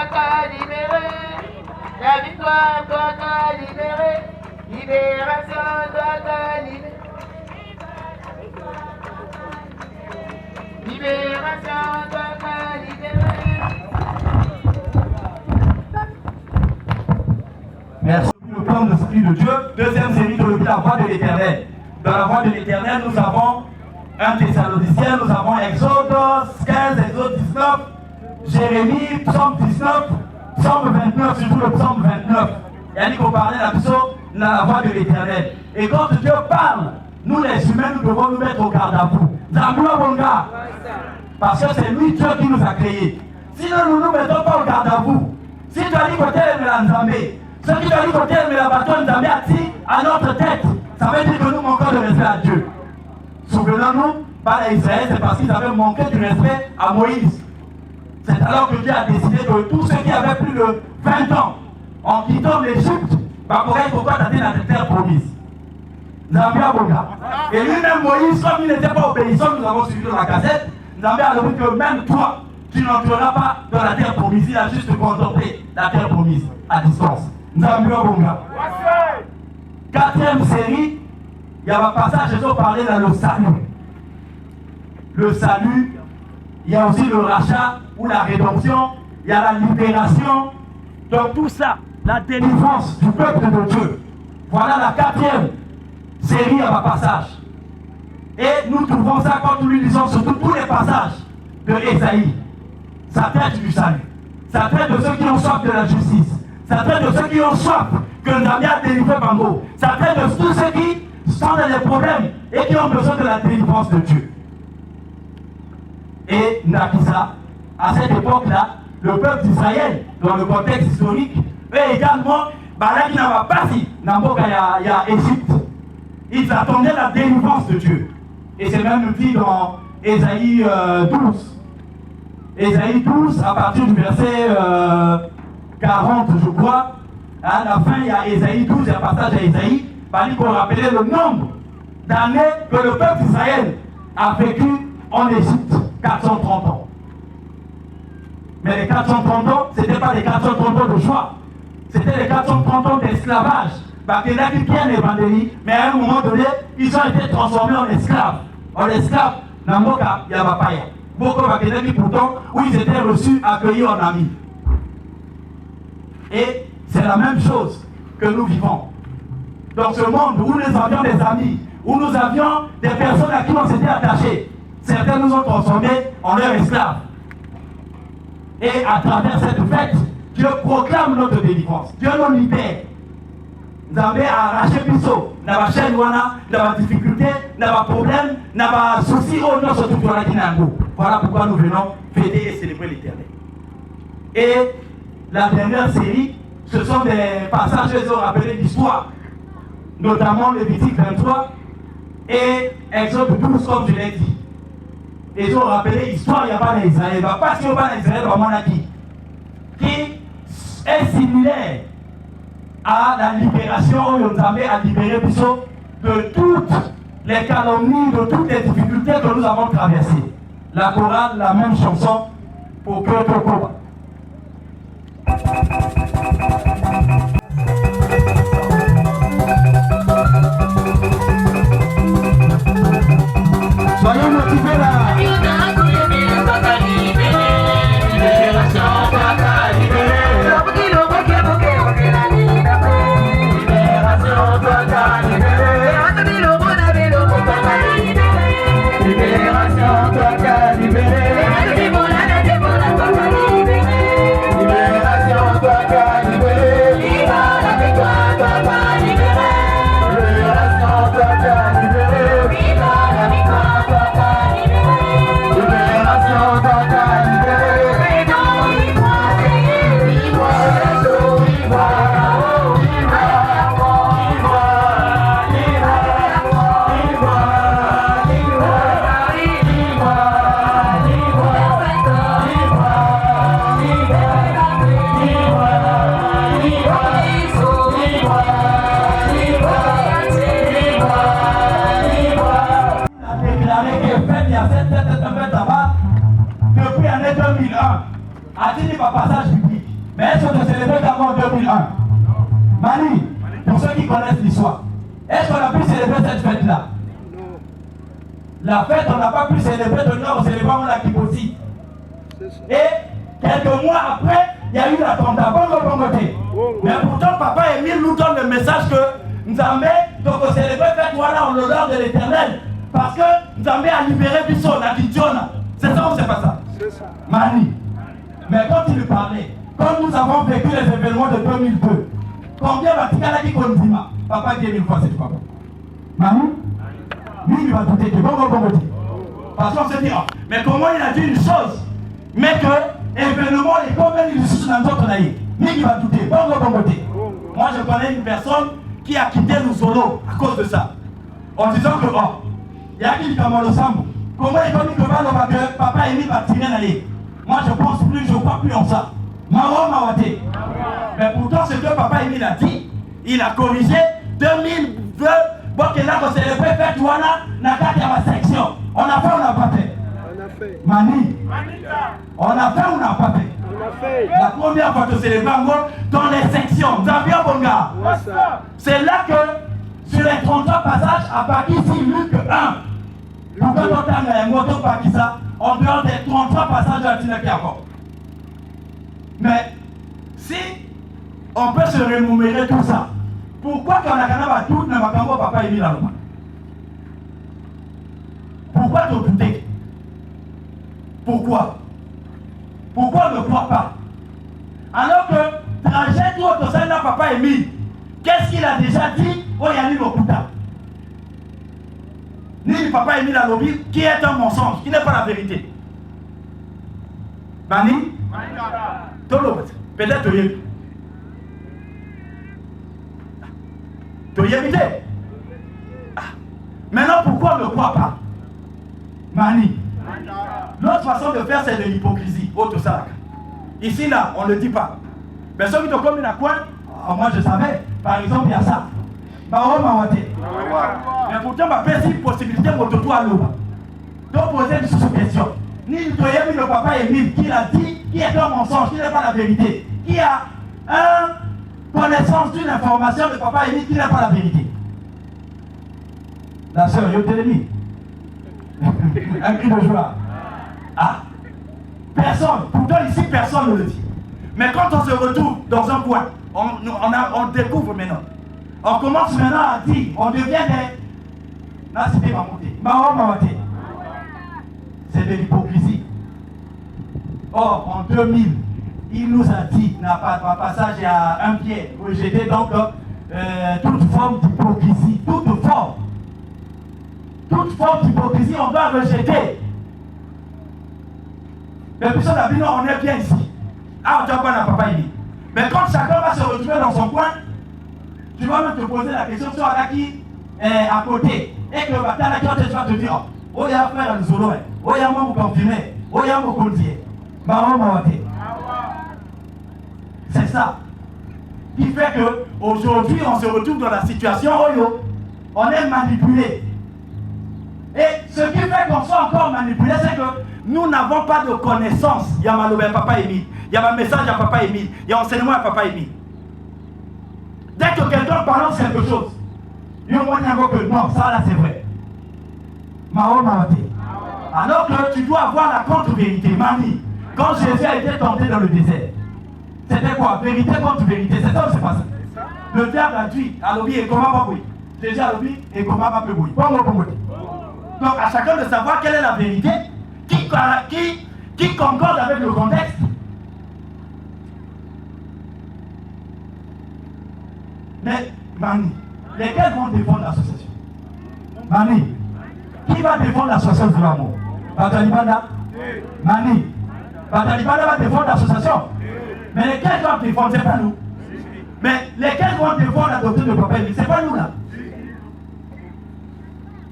S8: libéré. La victoire, toi libéré. Libération, toi libéré. Libération, toi libéré.
S7: Merci. Le plan de l'Esprit de Dieu. Deuxième série de la voie de l'éternel. Dans la voie de l'éternel, nous avons 1 Thessaloniciens, nous avons Exode 15, Exode 19, Jérémie, Psaume 19, Psaume 29, surtout le Psaume 29. Il y a dit qu'on parlait dans la voie de l'éternel. Et quand Dieu parle, nous les humains, nous devons nous mettre au garde à vous. Zambula Bonga. Parce que c'est lui Dieu qui nous a créés. Sinon, nous ne nous mettons pas au garde à vous. Si tu as dit que tu aimes la Nzambé, ce qui t'a dit que tu aimes la bâton Nzambé à notre tête, ça veut dire que nous manquons de respect à Dieu. Souvenons-nous, par Israël, c'est parce qu'ils avaient manqué du respect à Moïse. C'est alors que Dieu a décidé que tous ceux qui avaient plus de 20 ans, en quittant l'Égypte, pourquoi t'as la terre promise. Zambia Bonga. Et lui-même, Moïse, comme il n'était pas obéissant, nous avons suivi dans la cassette, Zambia a dit que même toi, tu n'entreras pas dans la terre promise. Il a juste contemplé la terre promise à distance. Zambia Bonga. Quatrième série, il y a un passage, je vais parler dans le salut. Le salut, il y a aussi le rachat ou la rédemption, il y a la libération. Donc tout ça, la délivrance du peuple de Dieu. Voilà la quatrième série à ma passage. Et nous trouvons ça quand nous lisons surtout tous les passages de Ésaïe. Ça traite du salut. Ça traite de ceux qui ont soif de la justice. Ça traite de ceux qui ont soif que nous avions délivré Bango. Ça traite de tous ceux qui sont dans des problèmes et qui ont besoin de la délivrance de Dieu. Et Nakisa, à cette époque-là, le peuple d'Israël, dans le contexte historique, eux également, Balaki n'a pas si, Namboka y a Égypte. Ils attendaient la délivrance de Dieu. Et c'est même dit dans Ésaïe 12. Ésaïe 12, à partir du verset 40, je crois. À la fin, il y a Ésaïe 12, il y a un passage à Ésaïe, pour rappeler le nombre d'années que le peuple d'Israël a vécu en Égypte, 430 ans. Mais les 430 ans, ce n'était pas les 430 ans de joie. C'était les 430 ans d'esclavage Bakenaki bien évangélique, mais à un moment donné, ils ont été transformés en esclaves. En esclaves, Namoka Yabapaya. Beaucoup Bakenaki pourtant, où ils étaient reçus, accueillis en amis. Et c'est la même chose que nous vivons. Dans ce monde où nous avions des amis, où nous avions des personnes à qui on s'était attachés, certains nous ont transformés en leurs esclaves. Et à travers cette fête, Dieu proclame notre délivrance. Dieu nous libère. Nous avons arraché Pisso. Nous avons chaîne, nous avons difficulté, nous avons problème, nous avons souci au nom surtout pour la Guinée-Ango. Voilà pourquoi nous venons fêter et célébrer l'Éternel. Et la dernière série, ce sont des passages qui ont rappelé l'histoire, notamment Lévitique 23 et Exode 12, comme je l'ai dit. Ils ont rappelé l'histoire, il n'y a pas d'Israël. Parce qu'il n'y a pas d'Israël, vraiment, qui est similaire à la libération où nous avons à libérer plutôt de toutes les calomnies, de toutes les difficultés que nous avons traversées. La chorale, la même chanson pour que Tokoba. Soyez motivés là. Depuis l'année 2001, a-t-il pas passage public? Mais est-ce qu'on a célébré d'abord en 2001? Mani, pour ceux qui connaissent l'histoire, est-ce qu'on a pu célébrer cette fête-là? La fête, on n'a pas pu célébrer de nous, on célébrait la Kibosi. Et quelques mois après, il y a eu l'attentat. Mais pourtant, papa Émile nous donne le message que nous avons donc célébrer fête voilà en l'honneur de l'Éternel. Parce que nous avons à libérer Bisson, à Kitiona. C'est ça ou c'est pas ça? C'est ça. Mani. Mais quand il lui parlait, quand nous avons vécu les événements de 2002, combien va-t-il qui condima? Papa dit 1000 fois, c'est papa. Mani? Lui, il va douter que bon. Parce qu'on se dit, oh, mais comment il a dit une chose, mais que événement est comme une justice dans notre naïf. Lui, il va douter. Bon. Moi, je connais une personne qui a quitté nous solo à cause de ça. En disant que, oh, il y a qui comme le sambo. Comment il dit que papa Émile va tirer d'aller? Moi je pense plus, je crois plus en ça. Mais pourtant ce que papa Émile a dit, il a corrigé 2002. Bon, qu'il a célébré fête Douana, n'a qu'à ma section. On a fait ou on n'a pas fait? On a fait. Mani. On a fait ou on n'a pas fait? On a fait. La première fois de célébrer dans les sections. Xavier Bonga. C'est là que sur les 33 passages, à partir ici, Luc 1. En dehors des 33 passages de la Tinaki encore. Mais si on peut se rémunérer tout ça, pourquoi quand on a tout n'a pas papa Émile à l'homme? Pourquoi te douter? Pourquoi on ne croit pas? Alors que trajet tout au sein de papa Émile, qu'est-ce qu'il a déjà dit au Yannick Okuta? Ni le papa Émile Alobi, qui est un mensonge, qui n'est pas la vérité. Bani? Peut-être tu y évité. Maintenant, pourquoi on ne croit pas? Mani. L'autre façon de faire, c'est de l'hypocrisie. Autre ça. Ici, là, on ne le dit pas. Mais ceux qui te commis à quoi? Moi, je savais. Par exemple, il y a ça. Mais pourtant, ma petite possibilité de tout à l'eau. Donc, poser une sous-question. Ni le papa Émile qui l'a dit, qui est un mensonge, qui n'est pas la vérité, qui a connaissance d'une information de papa Émile qui n'est pas la vérité. La sœur Yotelemi. Un cri de joie. Ah. Personne, pourtant ici personne ne le dit. Mais quand on se retrouve dans un coin, on découvre maintenant. On commence maintenant à dire, on devient des... Là c'était ma montée. C'est de l'hypocrisie. Or, en 2000, il nous a dit, n'a pas de passage à un pied, rejeté donc toute forme d'hypocrisie, toute forme d'hypocrisie, on doit rejeter. Mais puis on a dit non, on est bien ici. Ah, on ne doit pas papa Émile. Mais quand chacun va se retrouver dans son coin, tu vas même te poser la question sur la qui est à côté. Et que le matin, là, tu vas te dire, oh, il y a frère Nzolo, oh, il y a moi, vous confirmez, oh, il y a moi, vous dites. C'est ça qui fait qu'aujourd'hui, on se retrouve dans la situation où on est manipulé. Et ce qui fait qu'on soit encore manipulé, c'est que nous n'avons pas de connaissance. Il y a Maloubé papa Émile, il y a un message à papa Émile, il y a enseignement à papa Émile. Dès que quelqu'un balance quelque chose, il y a que non, ça là c'est vrai. Alors que tu dois avoir la contre-vérité. Mani, quand Jésus a été tenté dans le désert, c'était quoi? Vérité contre vérité, c'est ça ou c'est pas ça? Le diable a dit, à l'obi et comment pas oui. Jésus à l'obi et comment pas oui. Donc à chacun de savoir quelle est la vérité qui concorde avec le contexte. Mais Mani, lesquels vont défendre l'association? Mani, qui va défendre l'association de l'amour? Batalibanda? Mani, Batalibanda va défendre l'association. Mais lesquels vont défendre? C'est pas nous. Mais lesquels vont défendre la doctrine de Papa Émile? C'est pas nous là.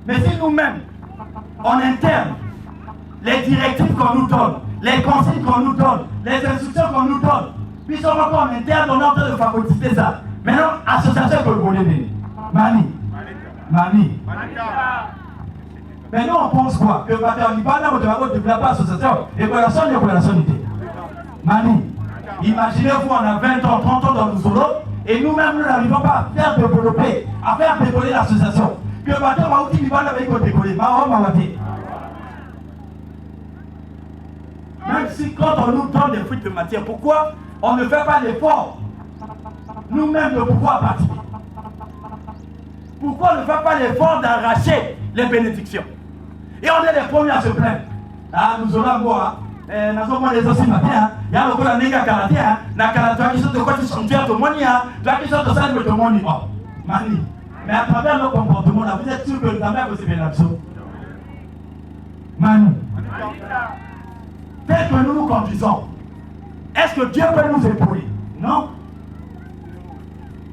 S7: Mais si nous-mêmes, en interne, les directives qu'on nous donne, les consignes qu'on nous donne, les instructions qu'on nous donne, puis sommes encore en interne, on est en train de favoriser ça. Maintenant, association que vous voulez. Mani. Mais nous, on pense quoi? Que on n'y parle pas de développer l'association et relation de relationnité. Mani. Imaginez-vous, on a 20 ans, 30 ans dans nos solos, et nous-mêmes, nous n'arrivons pas à faire développer, à faire décoller l'association. Que maintenant, on va aussi vivre avec le décoller. Même si quand on nous donne des fruits de matière, pourquoi on ne fait pas l'effort nous-mêmes de pouvoir participer? Pourquoi on ne fait pas l'effort d'arracher les bénédictions? Et on est les premiers à se plaindre. Ah, nous aurons moi, nous avons les aussi matin, il y a le la néga karaté, na karaté qui sont de quoi tu sont de monia, toi qui sont de ça de moni. Mani. Mais à travers nos comportements, là, vous êtes sûr que la mère vous est bien absurde. Mani. Tel que nous nous conduisons, est-ce que Dieu peut nous épauler? Non.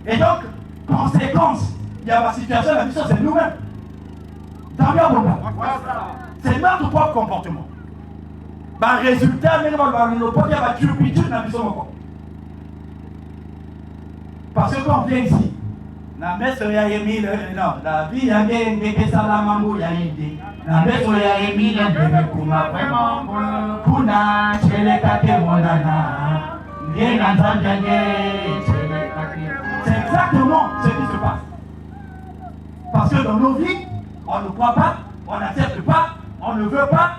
S7: Et donc, conséquence, il y a la situation, la mission, c'est nous-mêmes. C'est notre propre comportement. Par résultat, parce que quand on vient ici, la messe ya Émile, non, la vie ya Ngenge Salamambo ya Indi. La messe ya Émile, Kuma vraiment, Kuna, Chelekate Monana, Ngenga c'est exactement ce qui se passe. Parce que dans nos vies, on ne croit pas, on n'accepte pas, on ne veut pas.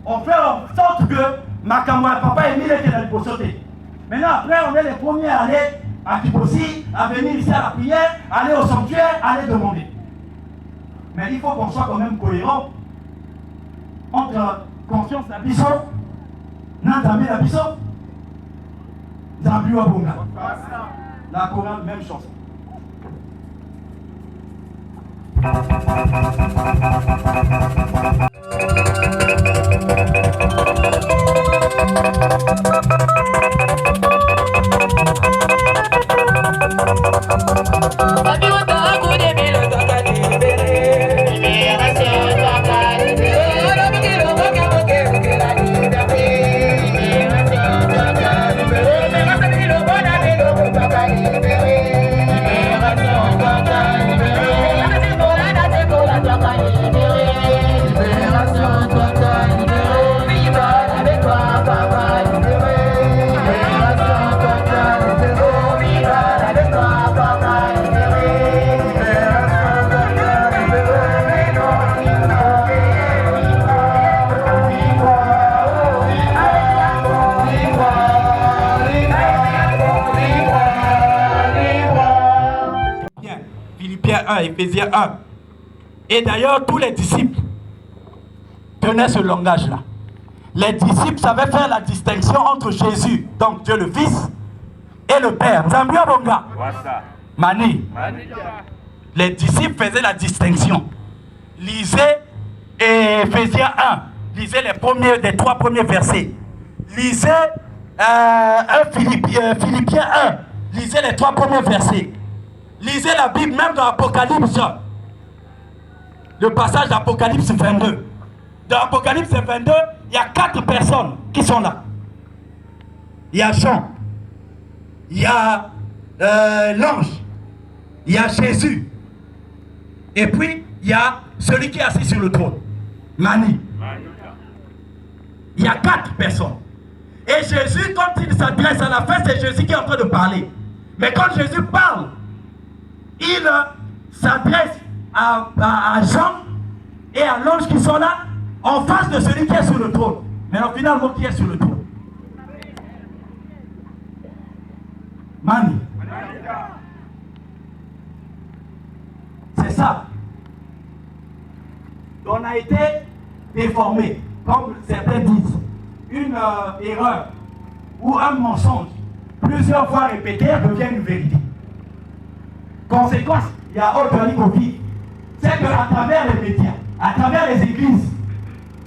S7: On fait en sorte que Makamwa, papa Émile était dans le Pochoté. Maintenant, après, on est les premiers à aller à Kiposi, à venir ici à la prière, aller au sanctuaire, aller demander. Mais il faut qu'on soit quand même cohérent entre conscience la bison, Nantami la bison, Zambiwa Bonga. La chorale, même chanson.
S8: Libération,
S9: Philippiens 1, Éphésiens 1. Et d'ailleurs, tous les disciples tenaient ce langage-là. Les disciples savaient faire la distinction entre Jésus, donc Dieu le Fils, et le Père. Zambia Bonga. Mani. Les disciples faisaient la distinction. Lisez Éphésiens 1. Lisez les 3 premiers versets. Lisez Philippiens 1. Lisez les 3 premiers versets. Lisez la Bible même dans Apocalypse. Le passage d'Apocalypse 22. Dans Apocalypse 22, il y a 4 personnes qui sont là. Il y a Jean. Il y a l'ange. Il y a Jésus. Et puis, il y a celui qui est assis sur le trône. Mani. Il y a 4 personnes. Et Jésus, quand il s'adresse à la fin, c'est Jésus qui est en train de parler. Mais quand Jésus parle, il s'adresse à Jean et à l'ange qui sont là, en face de celui qui est sur le trône. Mais finalement, qui est sur le trône? Mani. C'est ça. On a été déformé, comme certains disent. Une erreur ou un mensonge plusieurs fois répété devient une vérité. Conséquence, il y a autre Covid. C'est qu'à travers les médias, à travers les églises,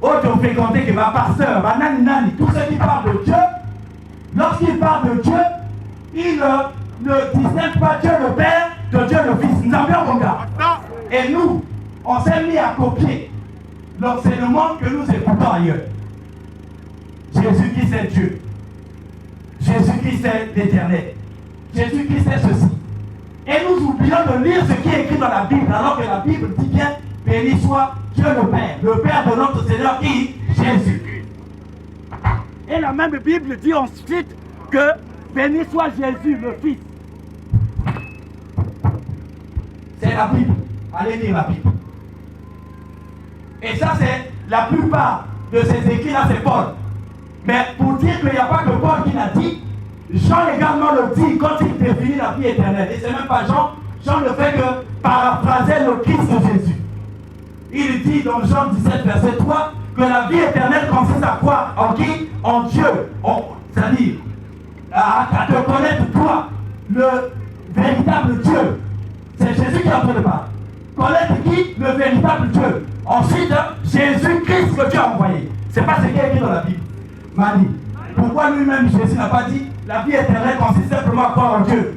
S9: autres fréquentés que ma pasteur, ma nani nani, tous ceux qui parlent de Dieu, lorsqu'ils parlent de Dieu, ils ne distinguent pas Dieu le Père de Dieu le Fils. Nous avons un regard. Et nous, on s'est mis à copier l'enseignement que nous écoutons ailleurs. Jésus-Christ est Dieu. Jésus-Christ est l'Éternel. Jésus-Christ est ceci. Et nous oublions de lire ce qui est écrit dans la Bible, alors que la Bible dit bien, béni soit Dieu le Père de notre Seigneur qui Jésus. Et la même Bible dit ensuite que béni soit Jésus le Fils. C'est la Bible. Allez lire la Bible. Et ça, c'est la plupart de ces écrits-là, c'est Paul. Mais pour dire qu'il n'y a pas que Paul qui l'a dit, Jean également le dit quand il définit la vie éternelle. Et c'est même pas Jean. Jean ne fait que paraphraser le Christ de Jésus. Il dit dans Jean 17, verset 3, que la vie éternelle consiste à quoi? En qui? En Dieu. C'est-à-dire, à te connaître toi, le véritable Dieu. C'est Jésus qui est en train de parler. Connaître qui? Le véritable Dieu. Ensuite, Jésus-Christ que Dieu a envoyé. C'est pas ce qui est écrit dans la Bible. Mani. Pourquoi lui-même Jésus n'a pas dit la vie éternelle consiste simplement à croire en Dieu?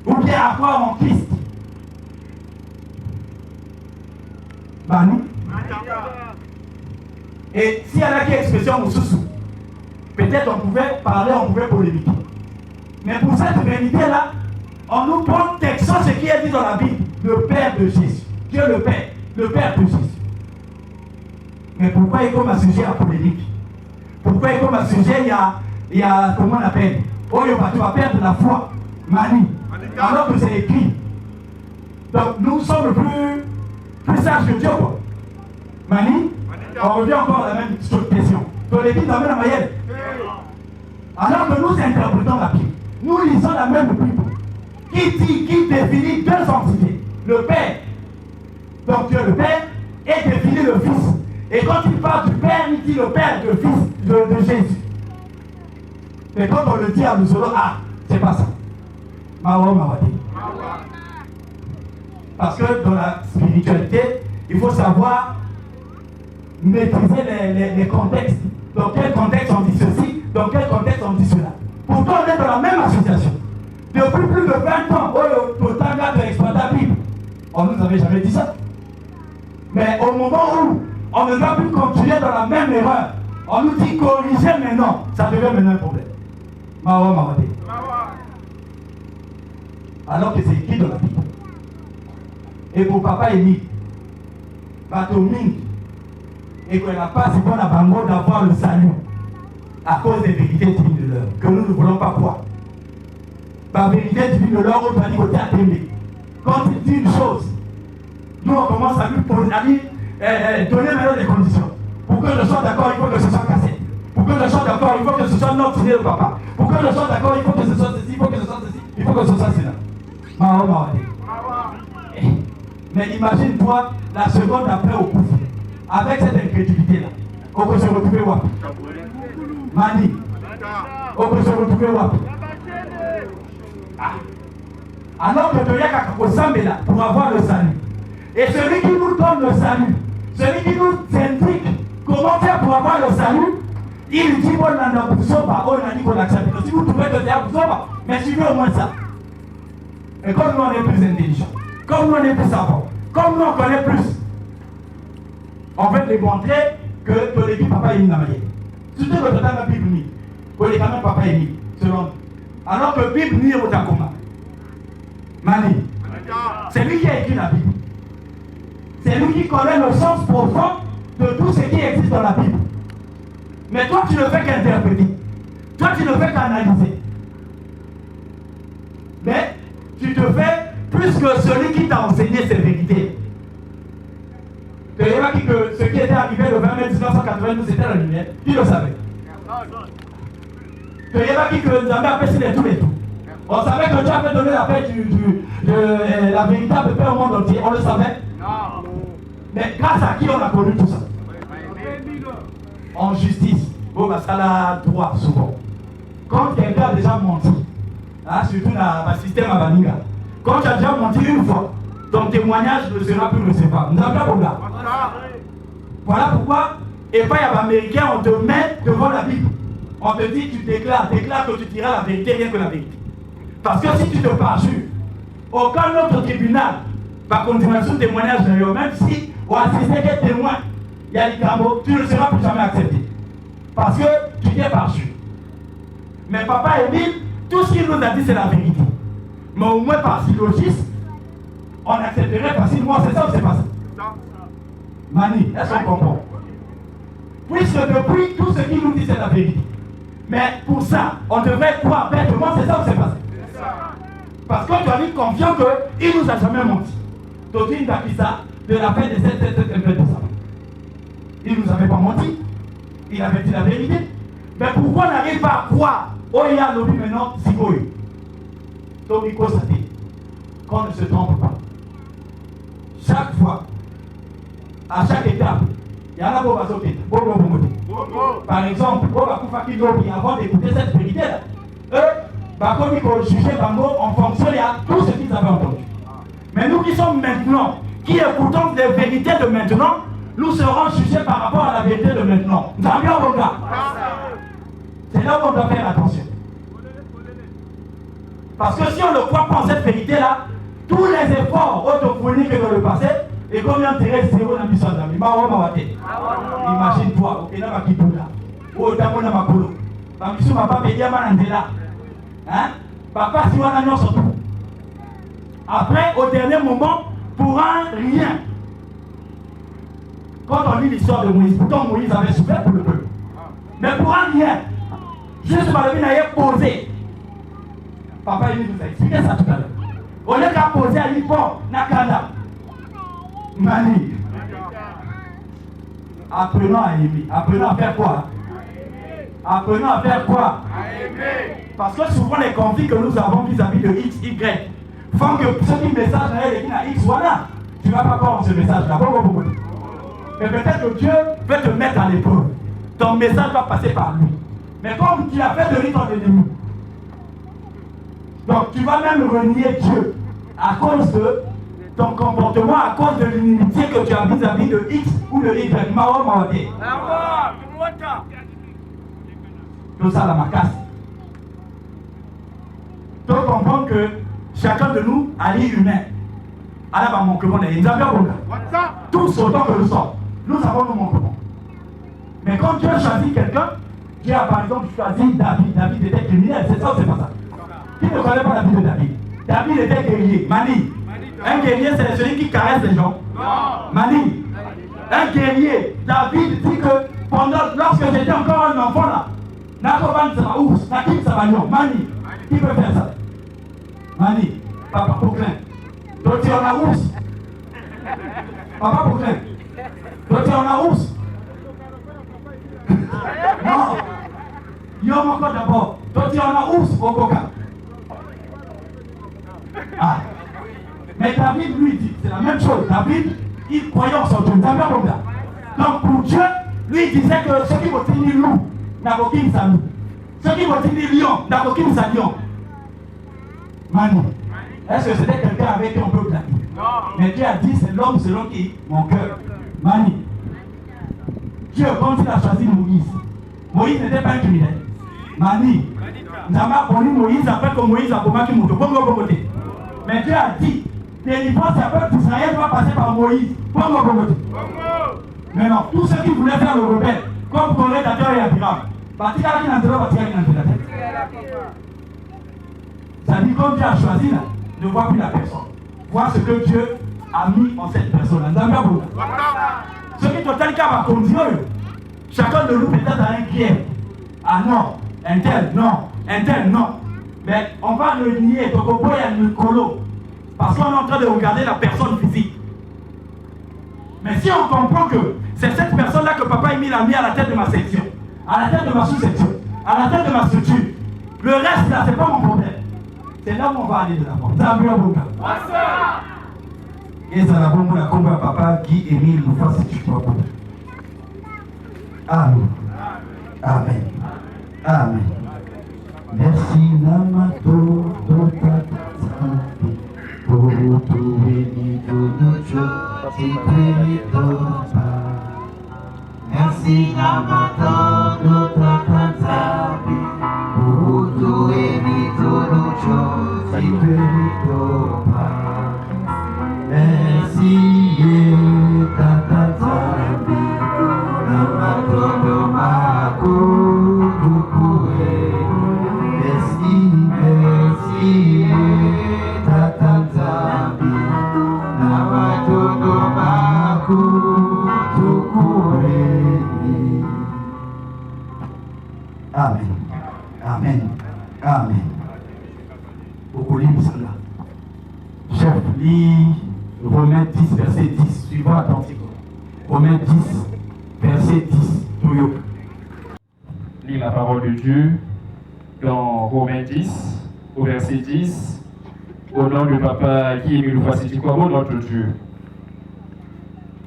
S9: Ou bien à croire en Christ? Mani. Et s'il y en a qui expression au sous-sous, peut-être on pouvait parler, on pouvait polémiquer. Mais pour cette vérité-là, on nous prend texte ce qui est dit dans la Bible. Le Père de Jésus. Dieu le Père de Jésus. Mais pourquoi il y a comme un sujet à polémique? Pourquoi il y a comme un sujet, il y a comment on appelle? Oh, tu vas perdre la foi. Mani. Alors que c'est écrit. Donc nous sommes plus sages que Dieu. Quoi. Mani. On revient encore à la même question. Donc les Bibles dans la moyenne. Alors que nous interprétons la Bible, nous lisons la même Bible. Qui définit deux entités. Le Père. Donc Dieu le Père et définit le Fils. Et quand il parle du Père, il dit le Père de Fils de Jésus. Mais quand on le dit à nous solo, c'est pas ça. Parce que dans la spiritualité, il faut savoir maîtriser les contextes. Dans quel contexte on dit ceci, dans quel contexte on dit cela. Pourtant, on est dans la même association. Depuis plus de 20 ans, au Tanga de l'exploitable, on ne nous avait jamais dit ça. Mais au moment où on ne doit plus continuer dans la même erreur, on nous dit corriger maintenant, ça devient maintenant un problème. Alors que c'est écrit dans la Bible. Et pour papa Émile, Batoming, et qu'on n'a pas si bon à Bango d'avoir le salut à cause des vérités divines de l'heure, que nous ne voulons pas croire. La vérité divine de l'heure, on doit dire côté atténué. Quand il dit une chose, nous on commence à lui poser, à lui donner maintenant des conditions. Pour que je sois d'accord, il faut que ce soit cassé. Pour que je sois d'accord, il faut que ce soit notre idée de papa. Pour que je sois d'accord, il faut que ce soit ceci, il faut que ce soit ceci, il faut que ce soit cela. Mais imagine-toi la seconde après au coup. Avec cette incrédulité-là, on peut se retrouver où? Mani, on peut se retrouver où? Alors que tu es au Sambela pour avoir le salut. Et celui qui nous donne le salut, celui qui nous indique comment faire pour avoir le salut, il dit qu'on a besoin, on a dit qu'on accepte. Si vous trouvez que c'est besoin, mais suivez au moins ça. Et comme nous on est plus intelligents, comme nous on est plus savants, comme nous on connaît plus, on veut démontrer que les vies papa est mis dans la manière. Surtout que tu as la Bible mis, que les gamins papa est mis, selon nous. Alors que la Bible n'est pas comment. Mani, c'est lui qui a écrit la Bible. C'est lui qui connaît le sens profond de tout ce qui existe dans la Bible. Mais toi, tu ne fais qu'interpréter. Toi, tu ne fais qu'analyser. Mais tu te fais plus que celui qui t'a enseigné ces vérités. Tu sais pas que ce qui était arrivé le 20 mai 1992, c'était la lumière. Qui le savait? Tu sais pas que nous avons appelé les tout et tout. On savait que Dieu avait donné la paix la véritable paix au monde entier. On le savait? Non. Mais grâce à qui on a connu tout ça? En justice. Bon, bah, ça l'a droit souvent. Quand quelqu'un a déjà menti, hein, surtout dans le système à Baninga, quand tu as déjà menti une fois, ton témoignage ne sera plus recevable. Nous avons pas de là. Voilà pourquoi, et pas il y a l'Américain, on te met devant la Bible. On te dit, tu déclares que tu diras la vérité, rien que la vérité. Parce que si tu te parjures, aucun autre tribunal va continuer son témoignage de lui, même si on assiste quel témoin, il y a les grammes, tu ne seras plus jamais accepté. Parce que tu t'es parjuré. Mais papa Émile, tout ce qu'il nous a dit, c'est la vérité. Mais au moins par syllogisme, on accepterait facilement, c'est ça ou c'est pas ça? Mani, est-ce qu'on comprend? Puisque depuis, tout ce qu'il nous dit, c'est la vérité. Mais pour ça, on devrait croire bêtement, c'est ça ou c'est pas ça? Parce que tu as dit confiant qu'il ne nous a jamais menti. Totine Dakisa, de la paix de cette il ne nous avait pas menti. Il avait dit la vérité. Mais pourquoi on n'arrive pas à croire? Oh, il y a l'objet maintenant, c'est quoi? Donc il constate qu'on ne se trompe pas. Chaque fois, à chaque étape, il y en a beaucoup à sauter. Par exemple, avant d'écouter cette vérité-là, comme ils ont jugé Bango en fonction de tout ce qu'ils avaient entendu. Mais nous qui sommes maintenant, qui écoutons les vérités de maintenant, nous serons jugés par rapport à la vérité de maintenant. Nous avons bien mon gars. C'est là où on doit faire attention. Parce que si on ne croit pas en cette vérité-là, tous les efforts autofournis que dans le passé, et combien d'intérêt zéro dans l'histoire d'amis. Imagine-toi, au Kenya Makibula, au Damona Makolo, Bamisou Papa Pédiama Nandela. Hein? Papa, si on a non surtout. Après, au dernier moment, pour un rien. Quand on lit l'histoire de Moïse, pourtant Moïse avait souffert pour le peuple. Mais pour un rien, juste par le bien d'ailleurs posé. Papa, il nous a expliqué ça tout à l'heure. Au lieu qu'à poser à l'hypor, Nakanda. Mani. Apprenons à aimer. Apprenons à faire quoi? Apprenons à faire quoi? À aimer. Parce que souvent les conflits que nous avons vis-à-vis de X, Y font que ceux qui messagent à X, voilà. Tu ne vas pas croire ce message-là. Mais peut-être que Dieu veut te mettre à l'épreuve. Ton message va passer par lui. Mais comme tu as fait de lui ton ennemi, donc tu vas même renier Dieu à cause de ton comportement, à cause de l'inimitié que tu as vis-à-vis de X ou de Y. Tout ça, la macasse. Tu dois comprendre que chacun de nous a l'île humaine. Alors, mon manquement est tous autant que nous sommes. Nous avons nos manquements. Mais quand Dieu choisit quelqu'un, Dieu a par exemple choisi David. David était criminel, c'est ça ou c'est pas ça? Qui ne connaît pas la vie de David? David était guerrier. Mani. Un guerrier, c'est celui qui caresse les gens. Mani. Un guerrier. David dit que lorsque j'étais encore un enfant là, Nakoban ça va ours, Nakim ça va non. Mani. Qui peut faire ça? Mani. Papa Pouclin. Donc tu en as ours. Papa Pouclin. Donc tu en as ours. Non. Yo encore d'abord. Donc tu en as ours au coca. Ah. Mais David, lui, dit, c'est la même chose. David, il croyait en son Dieu. Donc pour Dieu, lui, il disait que ceux qui vont tenir loup, n'a aucun salut. Ceux qui vont tenir lion, n'a aucun salut. Manu, est-ce que c'était quelqu'un avec qui on peut blaguer? Non. Mais Dieu a dit, c'est l'homme selon qui? Mon cœur. Mani. Dieu, quand il a choisi Moïse, Moïse n'était pas un criminel. Mani. Nous avons connu Moïse après que Moïse a combattu Mouto. Mais Dieu a dit, délivrance du peuple d'Israël va passer par Moïse. Maintenant, tous ceux qui voulaient faire le rebelle, comme Corée, Dateur et Abiram, ça dit comme Dieu a choisi, ne voit plus la personne. Voir ce que Dieu a mis en cette personne. Ceux qui ont tel cas va conduire, chacun de nous peut-être a un pierre. Ah non, un tel, non. Mais on va le nier, Tokobo et le colo. Parce qu'on est en train de regarder la personne physique. Mais si on comprend que c'est cette personne-là que papa Émile a mis à la tête de ma section, à la tête de ma sous-section, à la tête de ma structure, le reste là, c'est pas mon problème. C'est là où on va aller de l'avant. Et ça va pour la combat papa Guy Émile nous fasse du toi. Amen. Amen. Amen. Merci Namato pour tout béni de notre Dieu. Merci Namato pour tout béni de notre Dieu. Merci Tata Namato merci Tata Amen. Amen. Amen. Beaucoup libre cela. Chef, lis Romains 10, verset 10. Suivant attentivement. Romains 10, verset 10. Touyo.
S10: Lis la parole de Dieu dans Romains 10, au verset 10. Au nom de Papa Guy Émile Oufassiti-Kwabo, notre Dieu.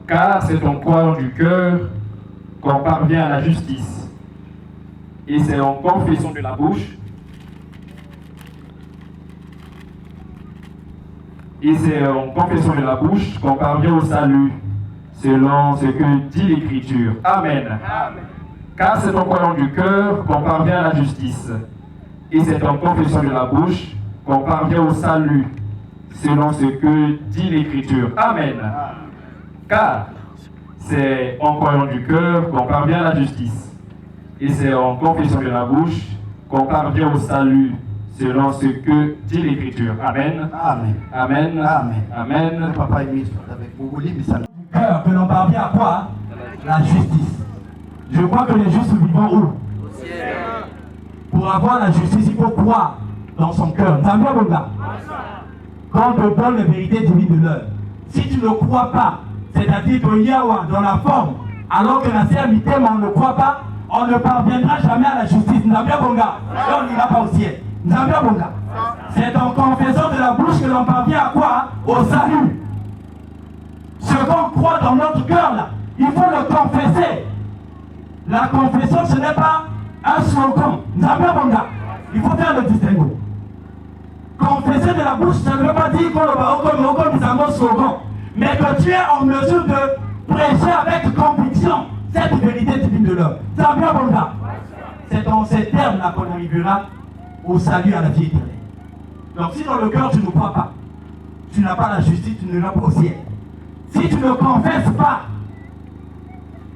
S10: Car c'est en croyant du cœur qu'on parvient à la justice. Et c'est en confession de la bouche. Et c'est en confession de la bouche qu'on parvient au salut, selon ce que dit l'Écriture. Amen. Amen. Car c'est en croyant du cœur qu'on parvient à la justice. Et c'est en confession de la bouche qu'on parvient au salut, selon ce que dit l'Écriture. Amen. Car c'est en croyant du cœur qu'on parvient à la justice. Et c'est en confession de la bouche qu'on parvient au salut, selon ce que dit l'Écriture. Amen. Amen. Amen. Amen. Amen.
S9: Papa Émile, avec beaucoup de cœur que l'on parvient à quoi? La justice. Je crois que les justes vivent où? Au ciel. Pour avoir la justice, il faut croire dans son cœur. Quand on te donne les vérités divines de l'heure, si tu ne crois pas, c'est-à-dire que Yahweh dans la forme, alors que la servité, mais on ne croit pas, on ne parviendra jamais à la justice. Et on n'ira pas au ciel. C'est en confessant de la bouche que l'on parvient à quoi? Au salut. Ce qu'on croit dans notre cœur là, il faut le confesser. La confession, ce n'est pas un slogan. Il faut faire le distinguo. Confesser de la bouche, ça ne veut pas dire qu'on va au slogan, mais que tu es en mesure de prêcher avec conviction cette vérité divine de l'homme. C'est dans ces termes-là qu'on arrivera au salut, à la vie éternelle. Donc si dans le cœur tu ne crois pas, tu n'as pas la justice, tu ne l'as pas au ciel. Si tu ne confesses pas,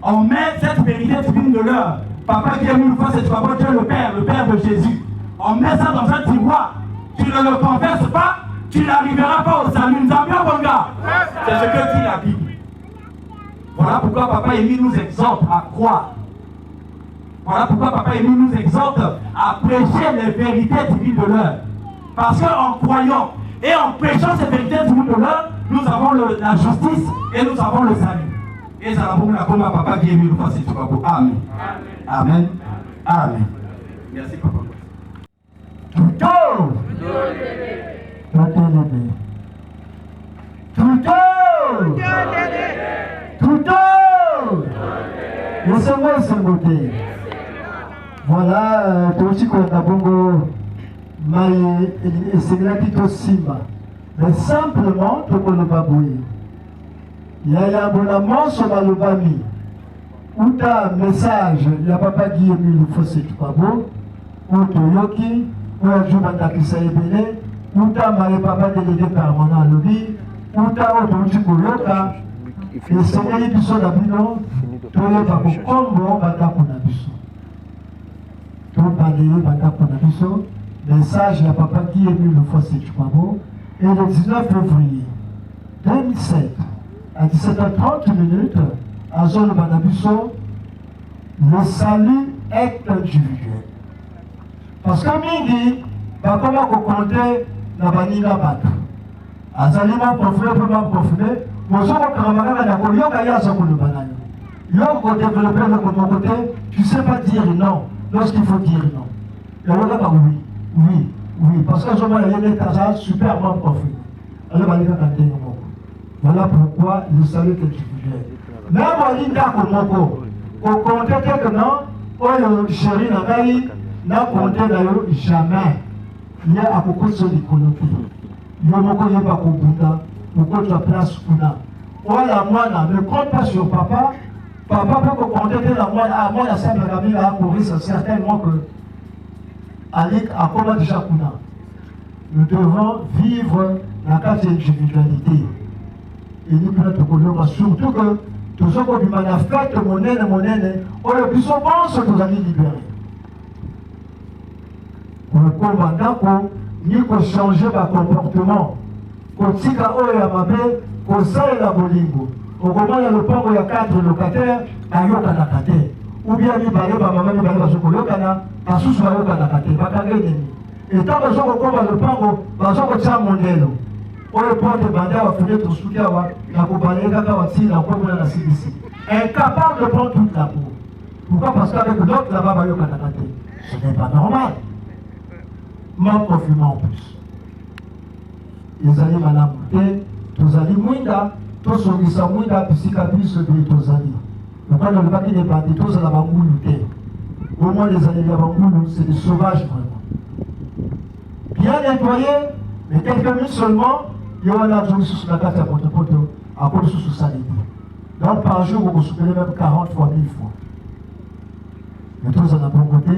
S9: on met cette vérité divine de l'heure. Papa qui a mis une fois, c'est Dieu le Père de Jésus. On met ça dans un tiroir. Tu ne le confesses pas, tu n'arriveras pas au salut. C'est ce que dit la Bible. Voilà pourquoi Papa Émile nous exhorte à croire. Voilà pourquoi Papa Émile nous exhorte à prêcher les vérités divines de l'heure. Parce qu'en croyant et en prêchant ces vérités divines de l'heure, nous avons la justice et nous avons le salut. Et ça va pour la combat Papa Guy Émile Oufassiti-Kwabo. Amen. Amen. Amen. Merci Papa.
S6: Laissez-moi s'écouter. Voilà, tu aussi qu'on a bongo, mais c'est là qui te simba. Mais simplement, tu peux le babouiller. Il y a un abonnement sur le bami. Ou tu as un message, il n'y a pas qui est mis le fossé du pabo, ou tu yoki, ou un jour qui s'est ébélé, ou tu as un papa délégué permanent à l'objet, ou tu as un autre yoka, et c'est là qui sont d'abino, tu n'as pas de combo, tu n'as pas de message, il n'y a pas qui est mis le fossé du pabo, et le 19 février 2007, à 17h30, à Zone Banabiso, le salut est individuel. Parce que Mingi, comment vous comptez la vanilla battre? Azalima profilé, peut pas profiler. Moi, je crois que Ramadan a dit que Yaya Zoko le banane. Yoko développer de mon côté, tu ne sais pas dire non lorsqu'il faut dire non. Et on va oui, oui, oui. Parce que je vois un super bon profil. Alors, on va dire voilà pourquoi le salut est individuel. Même en ligne d'Akomoko, au compte que non, au chéri Nagaï, n'a compté d'ailleurs jamais. Il y a à beaucoup de choses qui connaissent. Il y a beaucoup de choses qui beaucoup de place Kuna. Voilà, moi, ne compte pas sur papa. Papa peut compter que la moine, à moi, la simple gamine a couru, c'est certainement que Alik a comment déjà Kuna. Nous devons vivre la carte d'individualité. Et nous devons surtout que tous ceux qui ont fait monnaie, on le plus souvent se nous a libérés. Pour le commandant, nous avons changé notre comportement. Quand nous avons fait la bolingo. Au moment où le pan, il y a 4 locataires, il y a locataire. Ou bien il y a maman, il y a locataire, il y a locataire. Et tant que nous avons fait le pan, nous avons fait mon modèle. Oyo porte bandit va finir tout ce qu'il y a, la compagnie va la CDC. Incapable de prendre toute la peau. Pourquoi? Parce qu'avec l'autre là-bas, ce n'est pas normal. Manque confinement en plus. Ils allaient madame, tous allaient mouinda, tous sont mis à mouinda, puis si capis se dit tous allaient. Donc quand on ne va pas qu'il y ait bandits, tous allaient à mouiller. Au moins les années à mouiller, c'est des sauvages vraiment. Bien nettoyés, mais quelques minutes seulement. Il y a un jour sur la carte à porte-porte à cause de sa sanité. Donc par jour, vous soupirez même 40 fois, 1000 fois. Mais tous en a bon côté,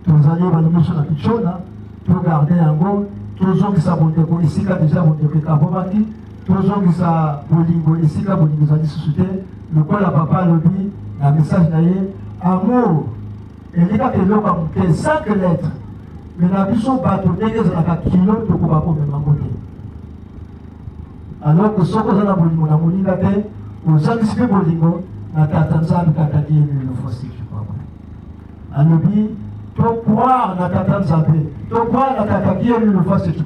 S6: tous allez à l'émission de la petite chose, tous garder un go, tous gens qui savent ici, qui a déjà monté le carbomati, tous gens qui savent bolingo, ici, qui a bolingo, qui a dit société, le quoi la papa le dit, la message d'ailleurs, amour. Et les gars qui l'ont comme 5 lettres, mais la mission bateau, dès qu'ils ont 4 kilos, de quoi pas même à côté. Alors que ce que nous avons dit, nous avons anticipé Bolingo, nous avons dit le fossile. Alors, tu crois dans ta tanzanie, tu crois dans ta qui est le fossile,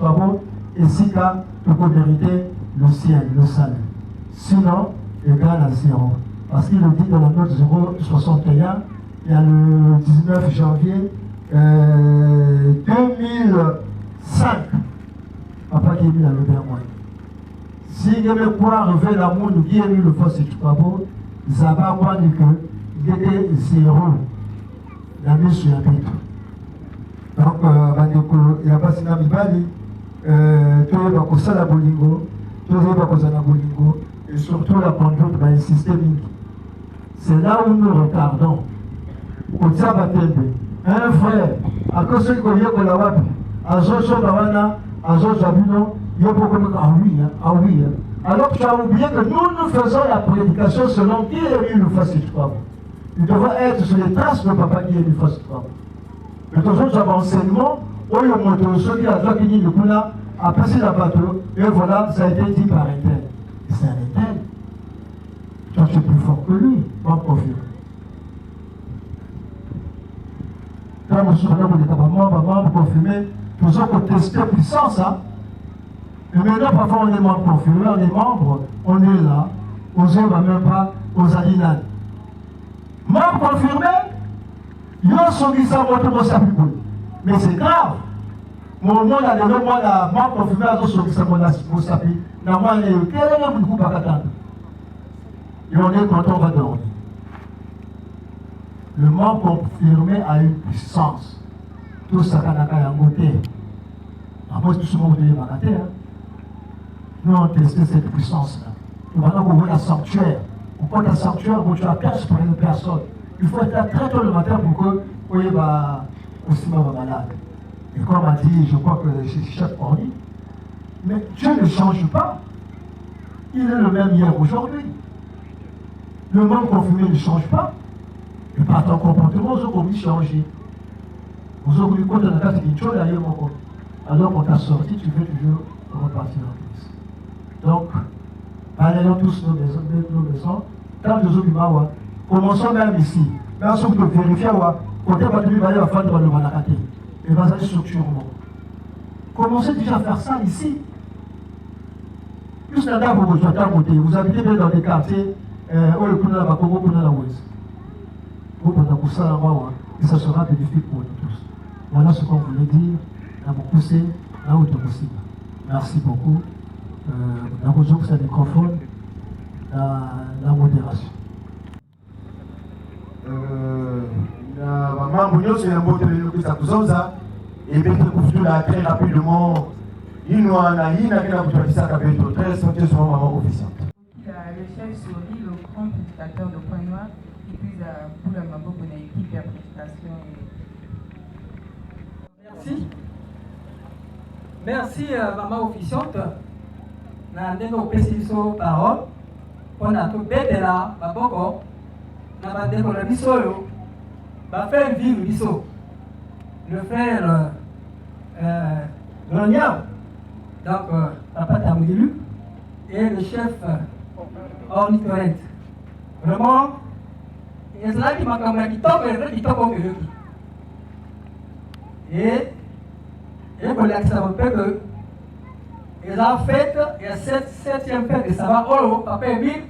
S6: et si tu peux mériter le ciel, le salut. Sinon, égal à 0. Parce qu'il le dit dans la note 061, il y a le 19 janvier 2005, papa qui est mis dans le bien moyen. Si je veux croire vers l'amour, nous qui avons le fossé du pabo, ça va voir que il était 0. La mise sur un pitre. Donc, il n'y a pas de Namibali, tu es pas ça la bolingo, tu es pas ça la bolingo, et surtout la conduite va insister. C'est là où nous retardons. Au Tsabatembe, un frère, à cause de ce qu'il y a la wapi, à Jojo Bavana, à Jojo Abino, il y a beaucoup de ah oui. Alors tu as oublié que nous faisons la prédication selon qui est le facile. Nous devons être sur les traces de papa qui est le facile. Mais toujours nous avons enseignement, où il y a un moto, ceux qui ont dit le coup là, a passé la bateau, et voilà, ça a été dit par un tel. C'est un tel. Toi tu es plus fort que lui, pas profil. Quand nous sommes membre confirmé, nous avons testé puissance, hein. Et maintenant, parfois, on est membre confirmé, on est membre, on est là, on ne va même pas aux Alinan. Membre confirmé, il y a son qui s'en montre dans sa pupille. Mais c'est grave. Mon monde a donné moi la membre confirmé à son qui s'en montre dans sa pupille. Normalement, il y a quel est le groupe à Katana. Et on est quand on va dormir. Le membre confirmé a une puissance. Tout ça, Kanaka Yangote. Après, tout ce monde de Yémakate. Nous avons testé cette puissance-là. Nous allons ouvrir un sanctuaire. On prend un sanctuaire où tu as personne. Il faut être là très tôt le matin pour que vous soyez aussi malade. Et comme a dit, je crois que c'est chef Orly, mais Dieu ne change pas. Il est le même hier aujourd'hui. Le membre confirmé ne change pas. Et par ton comportement, vous avez changé. Vous avez vu quoi dans la case d'une chose d'ailleurs, alors qu'on t'a sorti, tu veux toujours repartir en plus. Donc, balayons tous nos maisons. Tant de Zobimawa, commençons même ici. Là, si on peut vérifier, quand on va devenir à faire le Manakate, et va aller structurellement. Commencez déjà à faire ça ici. Juste là, vous habitez bien dans des quartiers où le Kuna va Congo, Kuna la Ouest. Et ça sera bénéfique pour nous tous. Voilà ce qu'on voulait dire. Merci beaucoup. Nous avons ce microphone, la modération.
S1: Et bien très rapidement, il nous a très maman officiante.
S2: Le chef Sori, le grand prédicateur de Point Noir, qui puise à Boula Mambo pour une équipe de prédication.
S3: Merci. Merci, maman officiante. Nous avons fait une parole. On a tout bête là, Baboko. Nous avons décollé le solo. Nous avons fait vivre le solo. Le frère Grognaud, donc Papa Tamoudilou, et le chef Ornitorent. Vraiment, il y a qui m'a dit et pour l'accident que ils ont fait la 7e fête de Sava Olo, Papa Emile,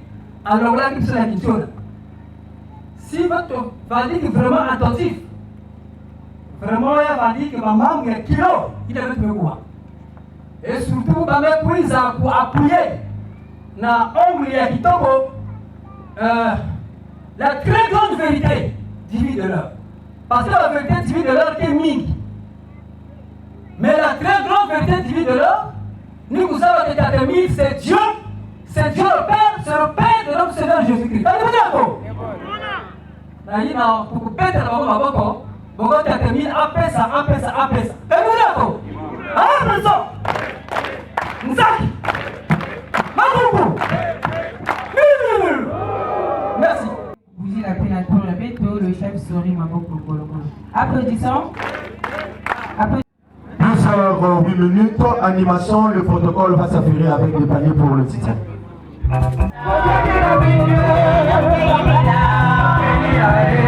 S3: alors là, il se la question. Si votre valide est vraiment attentif, vraiment, il va dire que maman, il y a un kilo, il devait me voir. Et surtout, il va me prise pour appuyer dans l'onglet qui tombe la très grande vérité divine de l'heure. Parce que la vérité divine de l'heure est minime. Mais la très grande vérité divine de l'heure, nous vous savons que 4000, c'est Dieu le Père, c'est le Père de notre Seigneur Jésus-Christ. Bongo termine après ça. Merci.
S2: Vous dites la peine pour le béto, le chef Sori Maboko Kolokolo. Applaudissons.
S1: Plus 8 minutes, animation, le protocole va s'affairer avec des paniers pour le titre.
S8: Allez,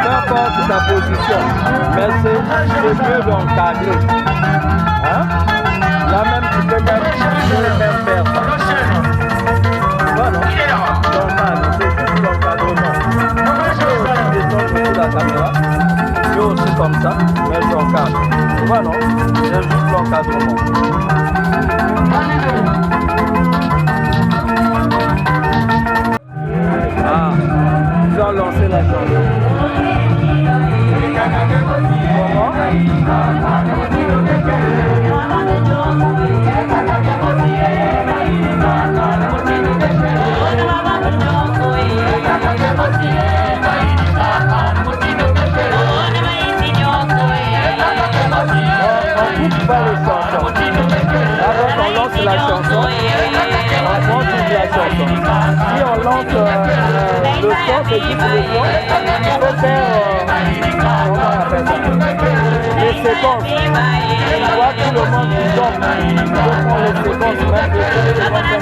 S11: n'importe ta position, mais c'est mieux d'encadrer. Hein? Là même, tu peux même faire ça. Voilà. Donc, c'est juste l'encadrement. Tu peux aussi descendre sur la caméra. Tu peux aussi comme ça, mais j'encadre. Tu vois, non? C'est juste l'encadrement. Ah, ils ont lancé la chanson. On lance la chanson, on prend toute la chanson. Si on lance le son, c'est juste le son, on peut faire, comment on appelle ça, les séquences. On voit tout le monde qui tombe, on peut prendre les séquences, même les séquences.
S8: Voilà.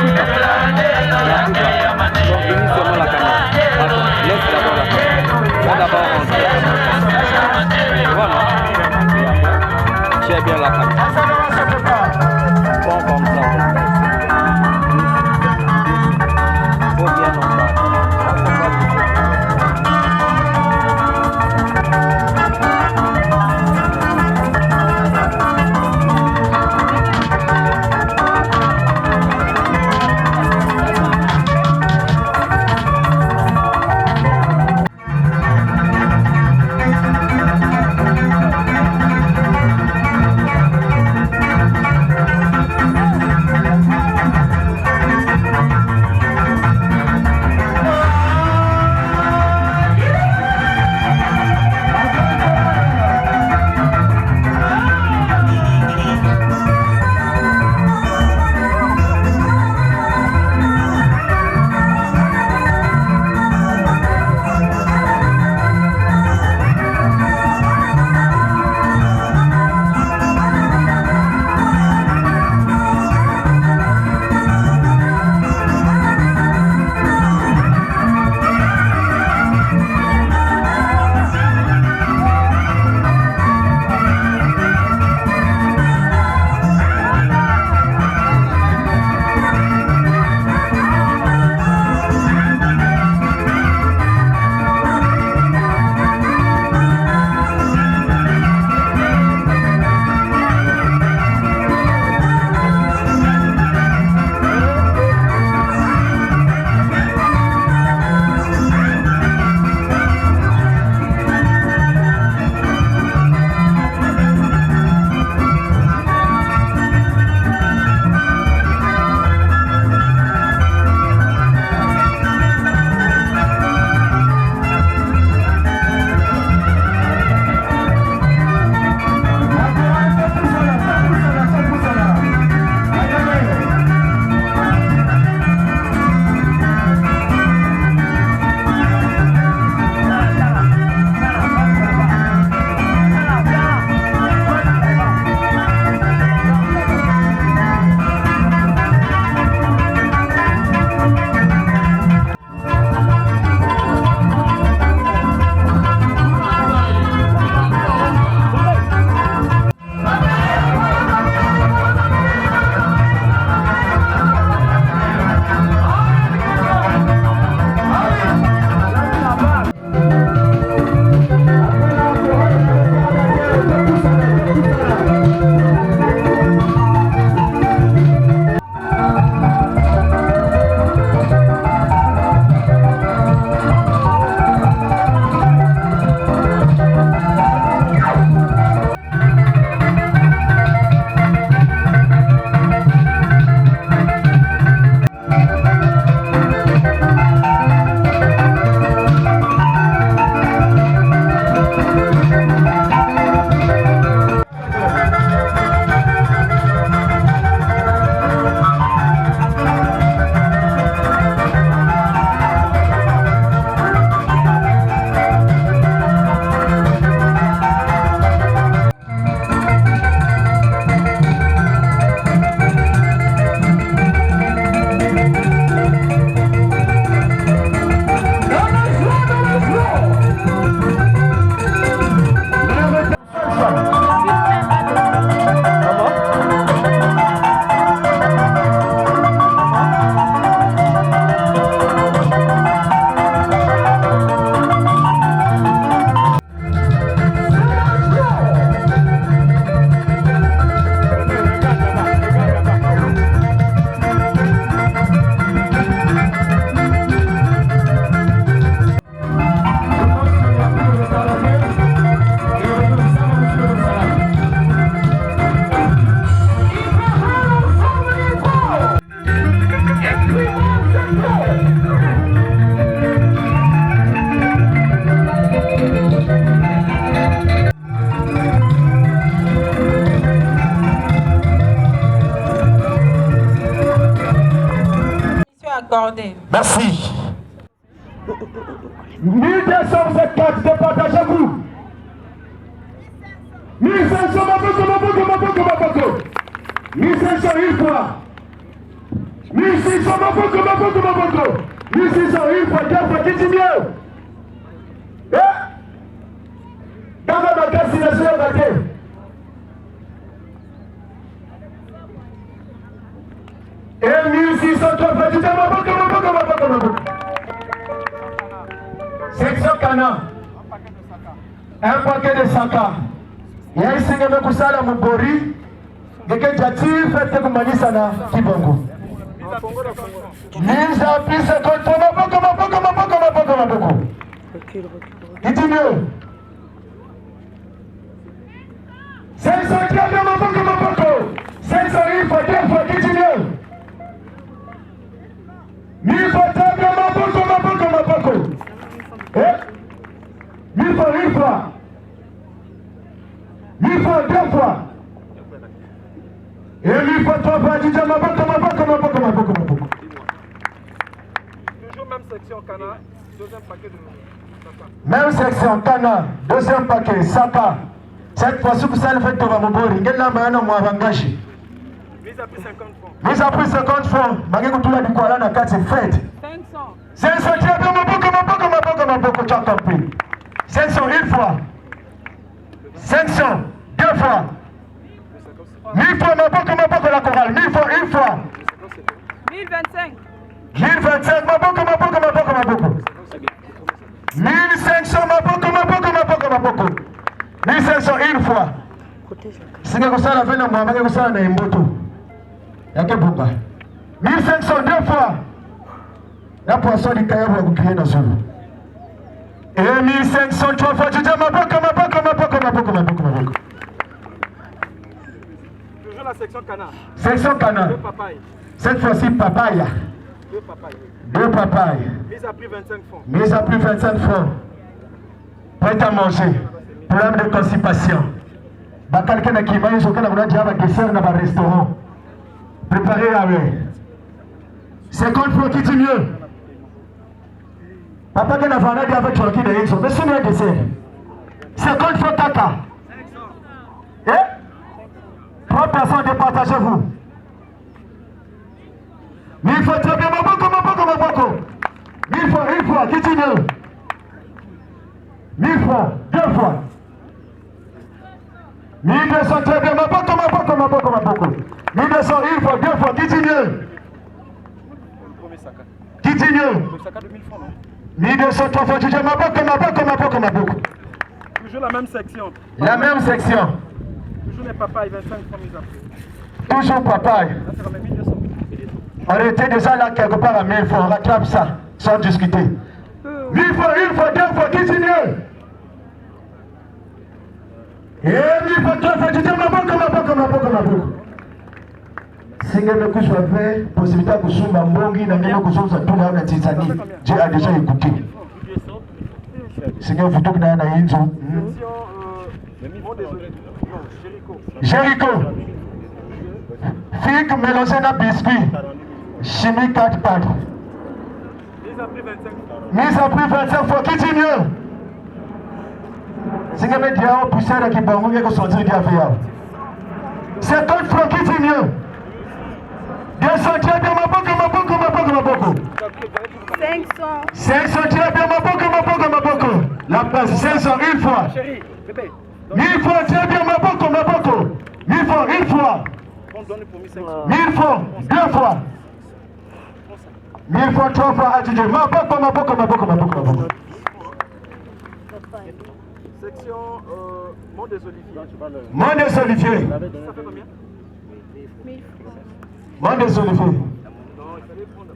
S11: Africa. Donc unis seulement la caméra. Attends, laisse d'abord la caméra. Va d'abord rentrer. Voilà. Et après, tiens bien la caméra. Bon, comme ça. Faut bien en parler.
S8: accordé.
S1: Merci. 1224, départagez-vous. 1500, 1500 une fois. 1600.
S6: Maboko. 1600, une fois, deux fois, qui dit mieux? Dans la destination, et 1603 fois, qui dit Maboko. Section Cana. Un paquet de Saka. Il y a un signe de Kusala Mubori. Geke Jati fait Kumanisa na Kibongo. Mise à plus 50 Maboko. Il dit mieux. 500 Maboko. 500 une fois, deux fois, qui dit mieux. 1000 fois, Maboko. 1000 fois, une fois. 1000 fois, deux fois. Et 1000 fois, trois fois, DJ Maboko.
S10: Toujours même section Cana, deuxième paquet de Saka.
S6: Même section Cana, deuxième paquet, Saka. Cette fois-ci, vous allez faire Tova Mobori. Quel est le nom Mwavangashi?
S10: Mise à plus 50 francs.
S6: Mise à plus 50 francs. Magé Koutula du Kuala na 4, c'est fête. 500, tu as bien Maboko, tu as compris. 500 une fois. 500 deux fois. 1000 fois Maboko la chorale. 1000 fois une fois.
S8: 1025.
S6: 1025 Maboko. 1500 Maboko. 1500 une fois. Singa kusala vena mwamage kusala na imboto. Yake bunga. 1500 deux fois. La poisson du Kaya va vous crier dans ce jour. Et 1500 trois fois, tu dis Maboko.
S10: Toujours la section Cana.
S6: Section Cana.
S10: Deux papayes.
S6: Cette fois-ci, papaya. Deux papayes.
S10: Mise à plus 25 francs.
S6: Mise à plus 25 francs. Prêt à manger. Problème de constipation. Quelqu'un qui va y avoir un dessert dans un restaurant. Préparez avec. 50 francs qui dit mieux. Papa qui n'a pas dit avec toi qui est mais c'est un dessert. 50 francs caca. Eh? 3 personnes départagez-vous. 1000 fois très bien, Maboko. 1000 fois, une fois, qui dit mieux? 1000 fois, deux fois. 1200 très bien, Maboko. 1200 une fois, deux fois, qui dit mieux? Qui dit mieux? 1200 trois fois, tu dis Maboko.
S10: Toujours la même section.
S6: La même section.
S10: Toujours les papayes, 25 francs mise à plus.
S6: Toujours papaye. On était déjà là quelque part à 1000 fois, on rattrape ça, sans discuter. 1000 fois, une fois, deux fois, qui dit mieux? Et 1000 fois, trois fois, tu dis Maboko. Singa me couche fait, possibilité de kusumba mbongi na mimi kusuza tu na Tanzanie. J'ai déjà écouté. Singa futo na na inzo. Jéricho. Figue mélangé na biscuit. Chimie 4 pattes. Mise à plus 25 fois, qui dit mieux? Singa me dia au pousser à Kibango, il y a que sortir de affaire. 50 francs, qui dit mieux? 200 très bien, Maboko. 500 très bien, Maboko. La place, 500 une fois. 1000 fois très bien, Maboko. 1000 fois une fois. 1000 fois deux fois. 1000 fois trois fois, adjugé. Maboko.
S10: Section Mont des Oliviers.
S6: Mont des Oliviers.
S10: Ça fait combien?
S6: Mont des Oliviers.
S10: Non, il fallait prendre.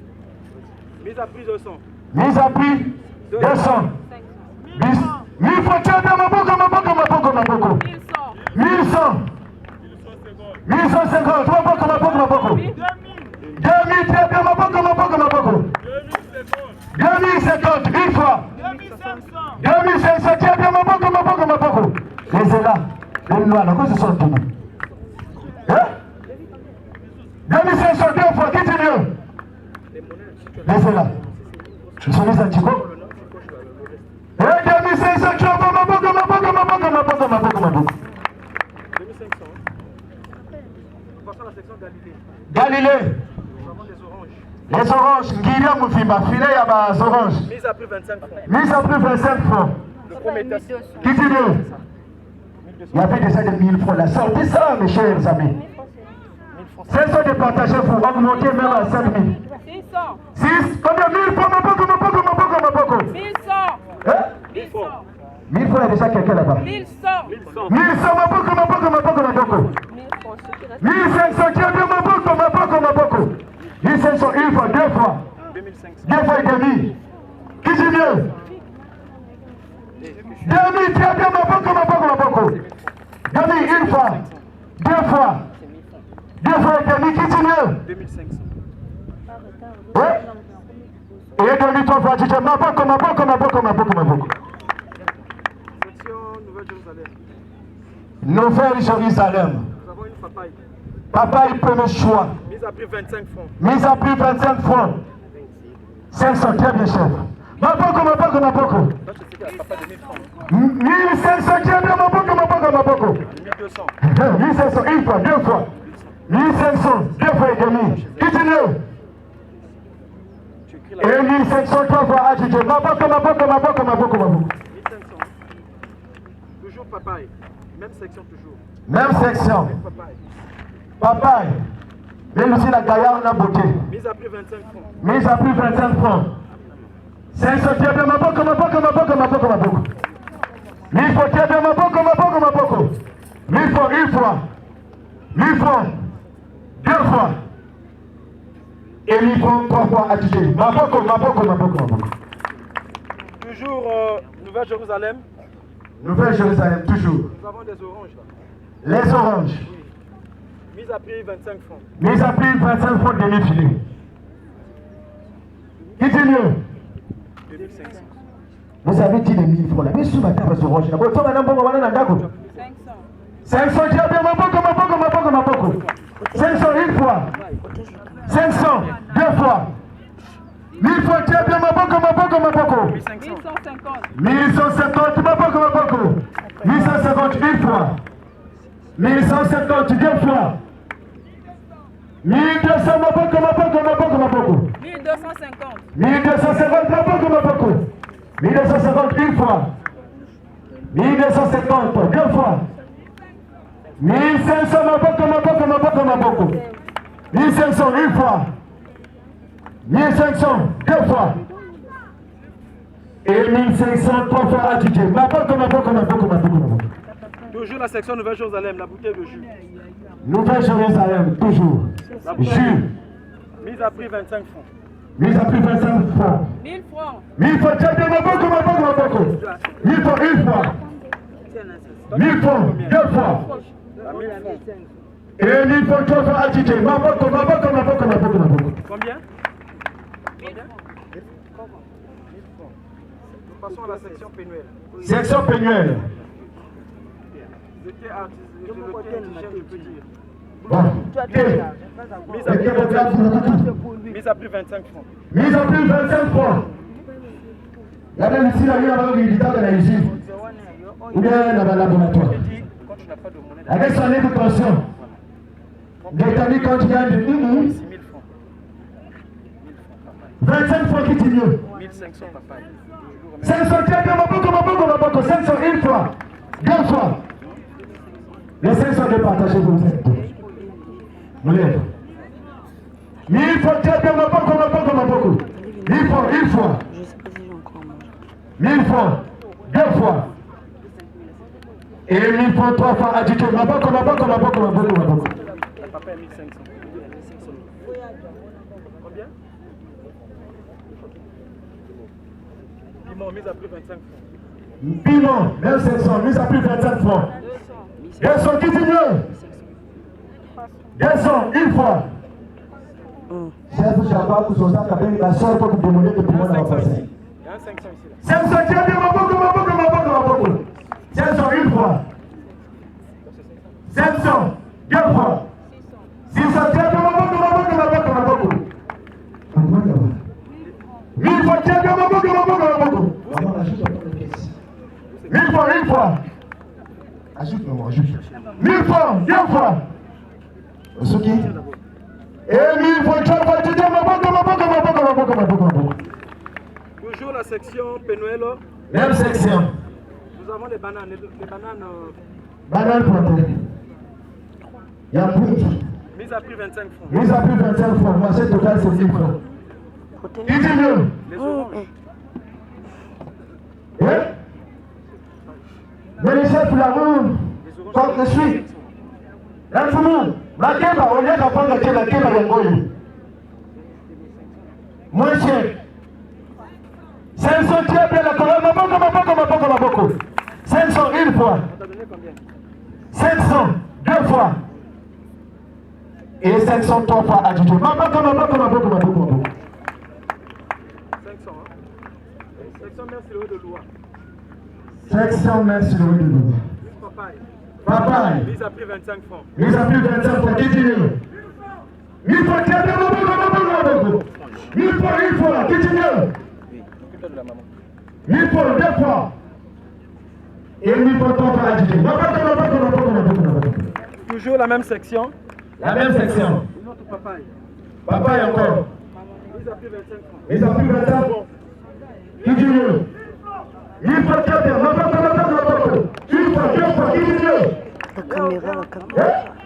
S10: Mise à prix 200.
S6: Mise à prix 200. 1000 fois très bien, Maboko. 1100. 1150. Maboko. 2000 très bien, Maboko. 2050, une fois. 2500 très bien, Maboko. Les là. Les lois, là, quoi ce sont tous? 2500 deux fois, qui dit mieux? Les là. Je suis les antico. Et 2500 tu vas Maboko.
S10: 2500. Passons à la section Galilée.
S6: Galilée.
S10: Nous avons des oranges.
S1: Les oranges, Guillaume Moufimba, filet à bas oranges.
S9: Mise à prix 25 francs.
S1: Mise à prix 25 francs.
S9: Le premier test.
S1: Qui dit mieux? Il y avait déjà des 1000 francs là. Sortez ça, mes chers amis. C'est ça de partager pour augmenter même à 5000.
S8: 600.
S1: 6? Combien? 1000 francs, ma boko.
S8: 1100.
S1: Hein?
S8: 1100.
S1: 1000 francs, il y a déjà quelqu'un là-bas.
S8: 1100.
S1: 1100, ma boko. 1500, qui a bien ma boko. 1500, une fois, deux fois. 2 fois et demi. Qui dit mieux? 2000, qui a bien ma boko. 2000, une fois. 2 fois. 2 fois et demi, qui dit mieux?
S9: 2500.
S1: Ouais. Et demi, 3 fois, tu dis ma boko.
S9: Section Nouvelle-Jérusalem.
S1: Nouvelle-Jérusalem.
S9: Nous avons une papaye.
S1: Papaye, premier choix.
S9: Mise à prix 25 francs.
S1: Mise à prix 25 francs. 500, très bien, chef. Ma boko.
S9: Là, je sais qu'il y a un papa de 1000 francs.
S1: 1500, très bien, ma boko.
S9: 1200.
S1: 1500, une fois, 2 fois. 1500, 2 fois et demi. Qui dit mieux? Et 1500, 3 fois agité. Ma boko.
S9: 1500. Toujours papaye. Même section toujours.
S1: Même section.
S9: Même papaye.
S1: Papaye. Même aussi la gaillarde a beauté.
S9: Mise à prix 25 francs.
S1: Mise à prix 25 francs. 500, très bien, ma boko. 1000 fois, très bien, ma boko. 1000 fois, une fois. 1000 fois. 2 fois. Et 1000 fois, 3 fois agité. Ma boko.
S9: Toujours Nouvelle-Jérusalem.
S1: Nouvelle-Jérusalem, toujours.
S9: Nous avons des oranges là.
S1: Les oranges.
S9: Oui. Mise à prix 25 francs.
S1: Mise à prix 25 francs demi-filet. Qui dit mieux?
S9: 2500.
S1: Vous avez dit les 1000 francs là. Mais sous ma table, les oranges. 500, tu as bien ma boko. 500, une fois. 500, 2 fois. 1000 fois, tu as bien ma boko.
S8: 1150.
S1: 1150, ma boko. 1150, une fois. 1150, 2 fois. 1200, ma boko.
S8: 1250.
S1: 1250, ma boko. 1250, une fois. 1250, 2 fois. 1500, ma boko. 1500, une fois. 1500, 2 fois. Et 1500, 3 fois agité. Ma boko.
S9: Toujours la section Nouvelle-Jérusalem, la bouteille de jus.
S1: Nouvelle-Jérusalem, toujours. Jus.
S9: Mise à prix 25 francs.
S1: Mise à prix 25 francs.
S8: 1000 francs.
S1: 1000 fois, tiens bien ma boko. 1000 fois, une fois. 1000 fois, 2 fois.
S9: À 1000 francs.
S1: Et 1000 fois, 3 fois agité. Ma boko.
S9: Combien? Nous passons à la section Pénuel.
S1: Section Pénuel.
S9: Je peux dire.
S1: Bon.
S9: Mise à prix 25 francs.
S1: Mise à prix 25 francs. Il y a même ici, il y a un militant de la usine. Ou bien dans le laboratoire. Avec son éducation. Détaillé quand il y a de
S9: 1000 francs.
S1: 25 francs qui dit mieux.
S9: 1500 papaye.
S1: 500, tiens bien ma boko. 500, une fois. 2 fois. Les 500 de partager pour vous. Vous lèvez. 1000 fois, tiens bien ma boko. 1000 fois, une fois. 1000 fois, 2 fois. Et 1000 fois, 3 fois agité. Ma boko.
S9: La papaye 1500. Combien? Piment, mise à prix 25 francs.
S1: Piment, même 500, mise à prix 25 francs. 200, qui dit mieux? 200, une fois. Chef, Jabba, vous osez avec la soeur pour vous demander de piment dans la passée.
S9: Il y a un 500 ici là.
S1: 500, tiens bien ma boko. 500, une fois. 500, 2 fois. 600, tiens bien ma boko. 1000 fois, tiens bien ma boko. 1000 fois, une fois. Ajoute. 1000 fois, 2 fois. Osuki. Et 1000 fois, 3 fois, tu dis ma boko.
S10: section Penuelo.
S6: Même section.
S10: Nous avons les bananes.
S6: Banane plantée. Il y a plus.
S10: Mise à prix 25 francs.
S6: Mise à prix 25 francs. Marché total, c'est 10 francs. Qui dit mieux?
S10: Les oranges.
S6: Hein? Mais les chefs l'amour, comme je suis. Là, tout le monde, ma keba, on vient d'apprendre la keba yangoyo. Moins cher. 500 tiers bien la colonne, maboko. 500 une fois. 500 deux fois. Et 500 trois fois adjugé. Maboko.
S10: 500 mètres sur le haut de loi.
S6: 500 mètres sur le haut de loi. Papaye.
S10: Mise à prix 25 francs.
S6: Mise à prix 25 francs. Qui dit mieux? 1000 fois, tiens, maboko. 1000 fois, une fois. Qui dit mieux? 1000 fois, deux fois. Et 1000 fois, trois fois adjugé. Maboko.
S10: Toujours la même section.
S6: La même section.
S10: Une autre papaye.
S6: Papaye encore.
S10: Mise à prix 25 francs.
S6: Mise à prix 25 francs. Qui dit mieux? 1000 fois, tiens, maboko. Une fois, deux fois. Qui dit mieux?
S11: La caméra.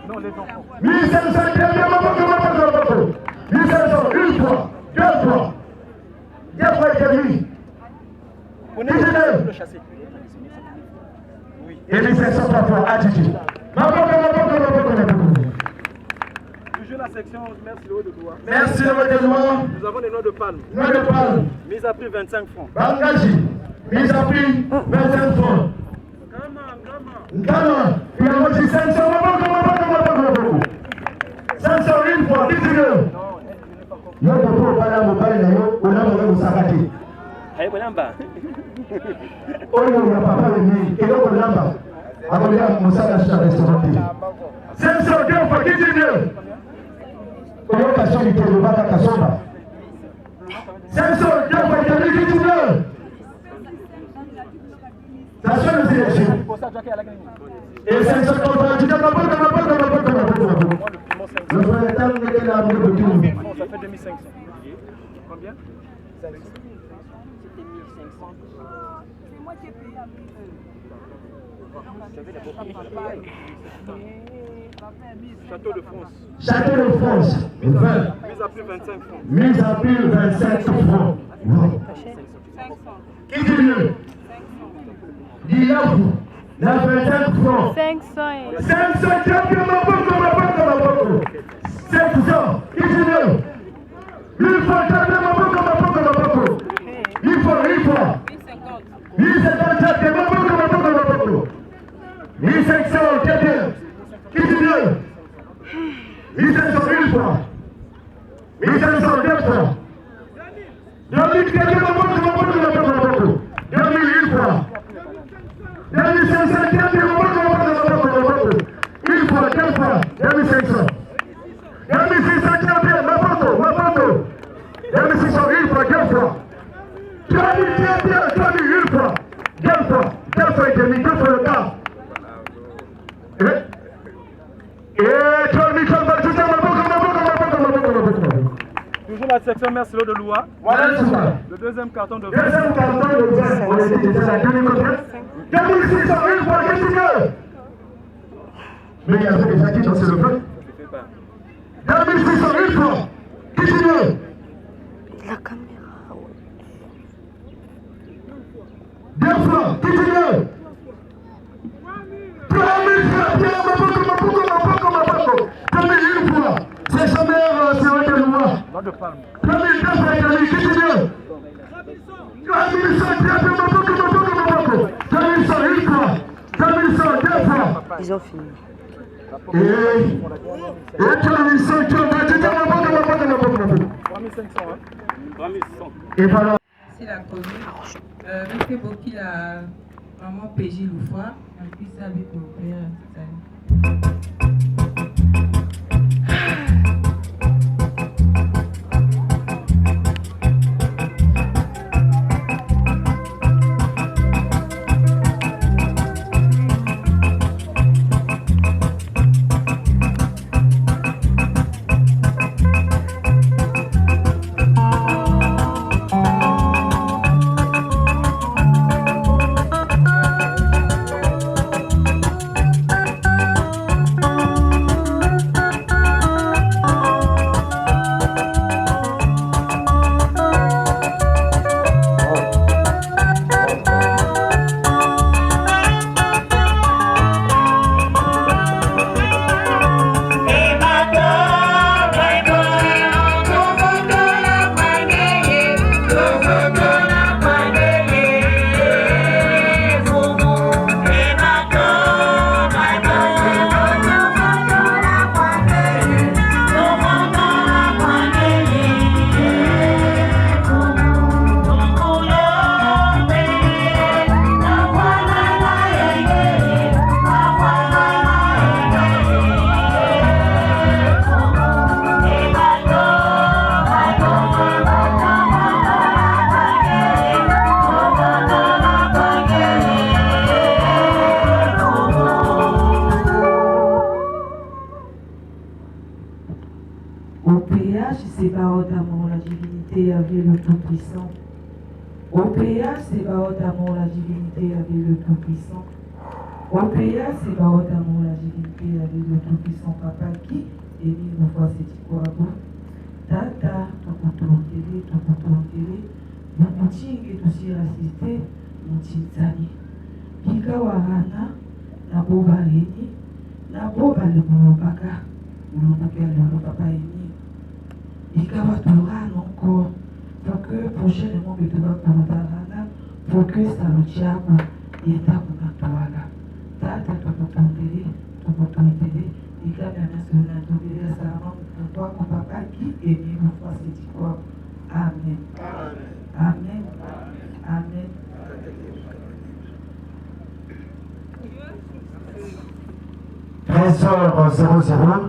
S10: Non, les enfants.
S6: 1500, tiens, maboko. 1500, une fois, deux fois. Deux fois et demi.
S10: Prenez le châssis. Oui.
S6: Et 1500 trois fois adjugé. Maboko.
S10: Toujours la section merci le haut de loi.
S6: Merci le haut de loi.
S10: Nous avons les noix de palme.
S6: Noix de palme.
S10: Mise à prix 25 francs.
S6: Bangaji. Mise à prix 25 francs. Nkama. Il y a aussi 500. Maboko. 500 une fois. Qui dit mieux? Yo pour parler mobile na yo, on a besoin de s'arrêter.
S10: Hey, bonamba.
S6: Oyo ya papa ni eloko namba. Akolia musala cha restaurant. 500 deux fois. Qui dit mieux? Oyo kasoni te lobaka kasomba. 500 deux fois. Qui dit mieux? Ça sonne aussi les chiens. Et 500 trois tu t'as pas le frère Tam n'est que la boule de tout.
S10: Ça fait 2500. Combien?
S8: C'était 1500. C'est moi qui ai payé à 1000.
S10: Château de France.
S6: Château de France. 20.
S10: Mise à prix 25 francs.
S6: Mise à prix 25 francs. Qui dit mieux? Dis-le-vous. La 25 francs.
S8: 500.
S6: 500 maboko. 500. Qui dit mieux? 1000 fois maboko. 1000 fois. 1050 maboko. 1500 qui dit mieux? 1500 une fois. 1500 deux fois. 2000 maboko. 2000 une fois. 2500 une fois, deux fois, 2500. 2600 maboko. 2600 une fois, deux fois. 3000 une fois, deux fois et demi, deux fois le quart. Et 3000 maboko.
S10: Toujours la section merci l'eau de Loua.
S6: Voilà tout ça.
S10: Le deuxième carton de
S6: Deuxième carton de vin. On était déjà à 2600 une fois, qu'est-ce que tu veux? Mais il y avait déjà qui dansait le peuple. 2600 une fois, qu'est-ce que tu veux?
S11: La caméra.
S6: Deux fois, qu'est-ce que tu veux? 3000 maboko. 3000 une fois. C'est sa mère, c'est vrai de Loua. 3000 deux fois et demi, qu'est-ce que tu veux? 3100 maboko. 3100 une fois. 3100 deux fois.
S11: Ils ont fini.
S6: Et 3100 maboko.
S10: 3100.
S6: Et voilà.
S2: C'est la commune. Monsieur Boki, la maman PJ Loufoua, en plus avec mon père.
S12: divinité avec le Tout-Puissant. Opéa, c'est Baot amour, la divinité avec le Tout-Puissant. Opéa, c'est Baot amour, la divinité avec le Tout-Puissant. Papa qui, et lui, nous voit c'est quoi vous. Tata, ton couteau télé, mon petit qui est aussi assisté, mon petit Zani. Pika Warana, Nabo Bareni, Nabo Balebaka, le papa Eni. Pika Watura encore, pour que prochainement, il doit pour que ça le diable et ta Munatuala. Tata, ton couteau télé, Pika Nana Sona, ton bébé Salama, pour toi, mon papa qui est né, mon frère, c'est quoi? Amen. Amen. Amen.
S6: h00,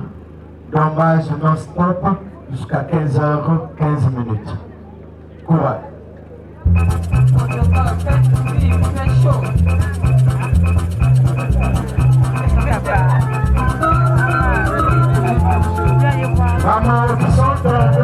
S6: dommage non-stop jusqu'à 15h15. Courage. Vamos,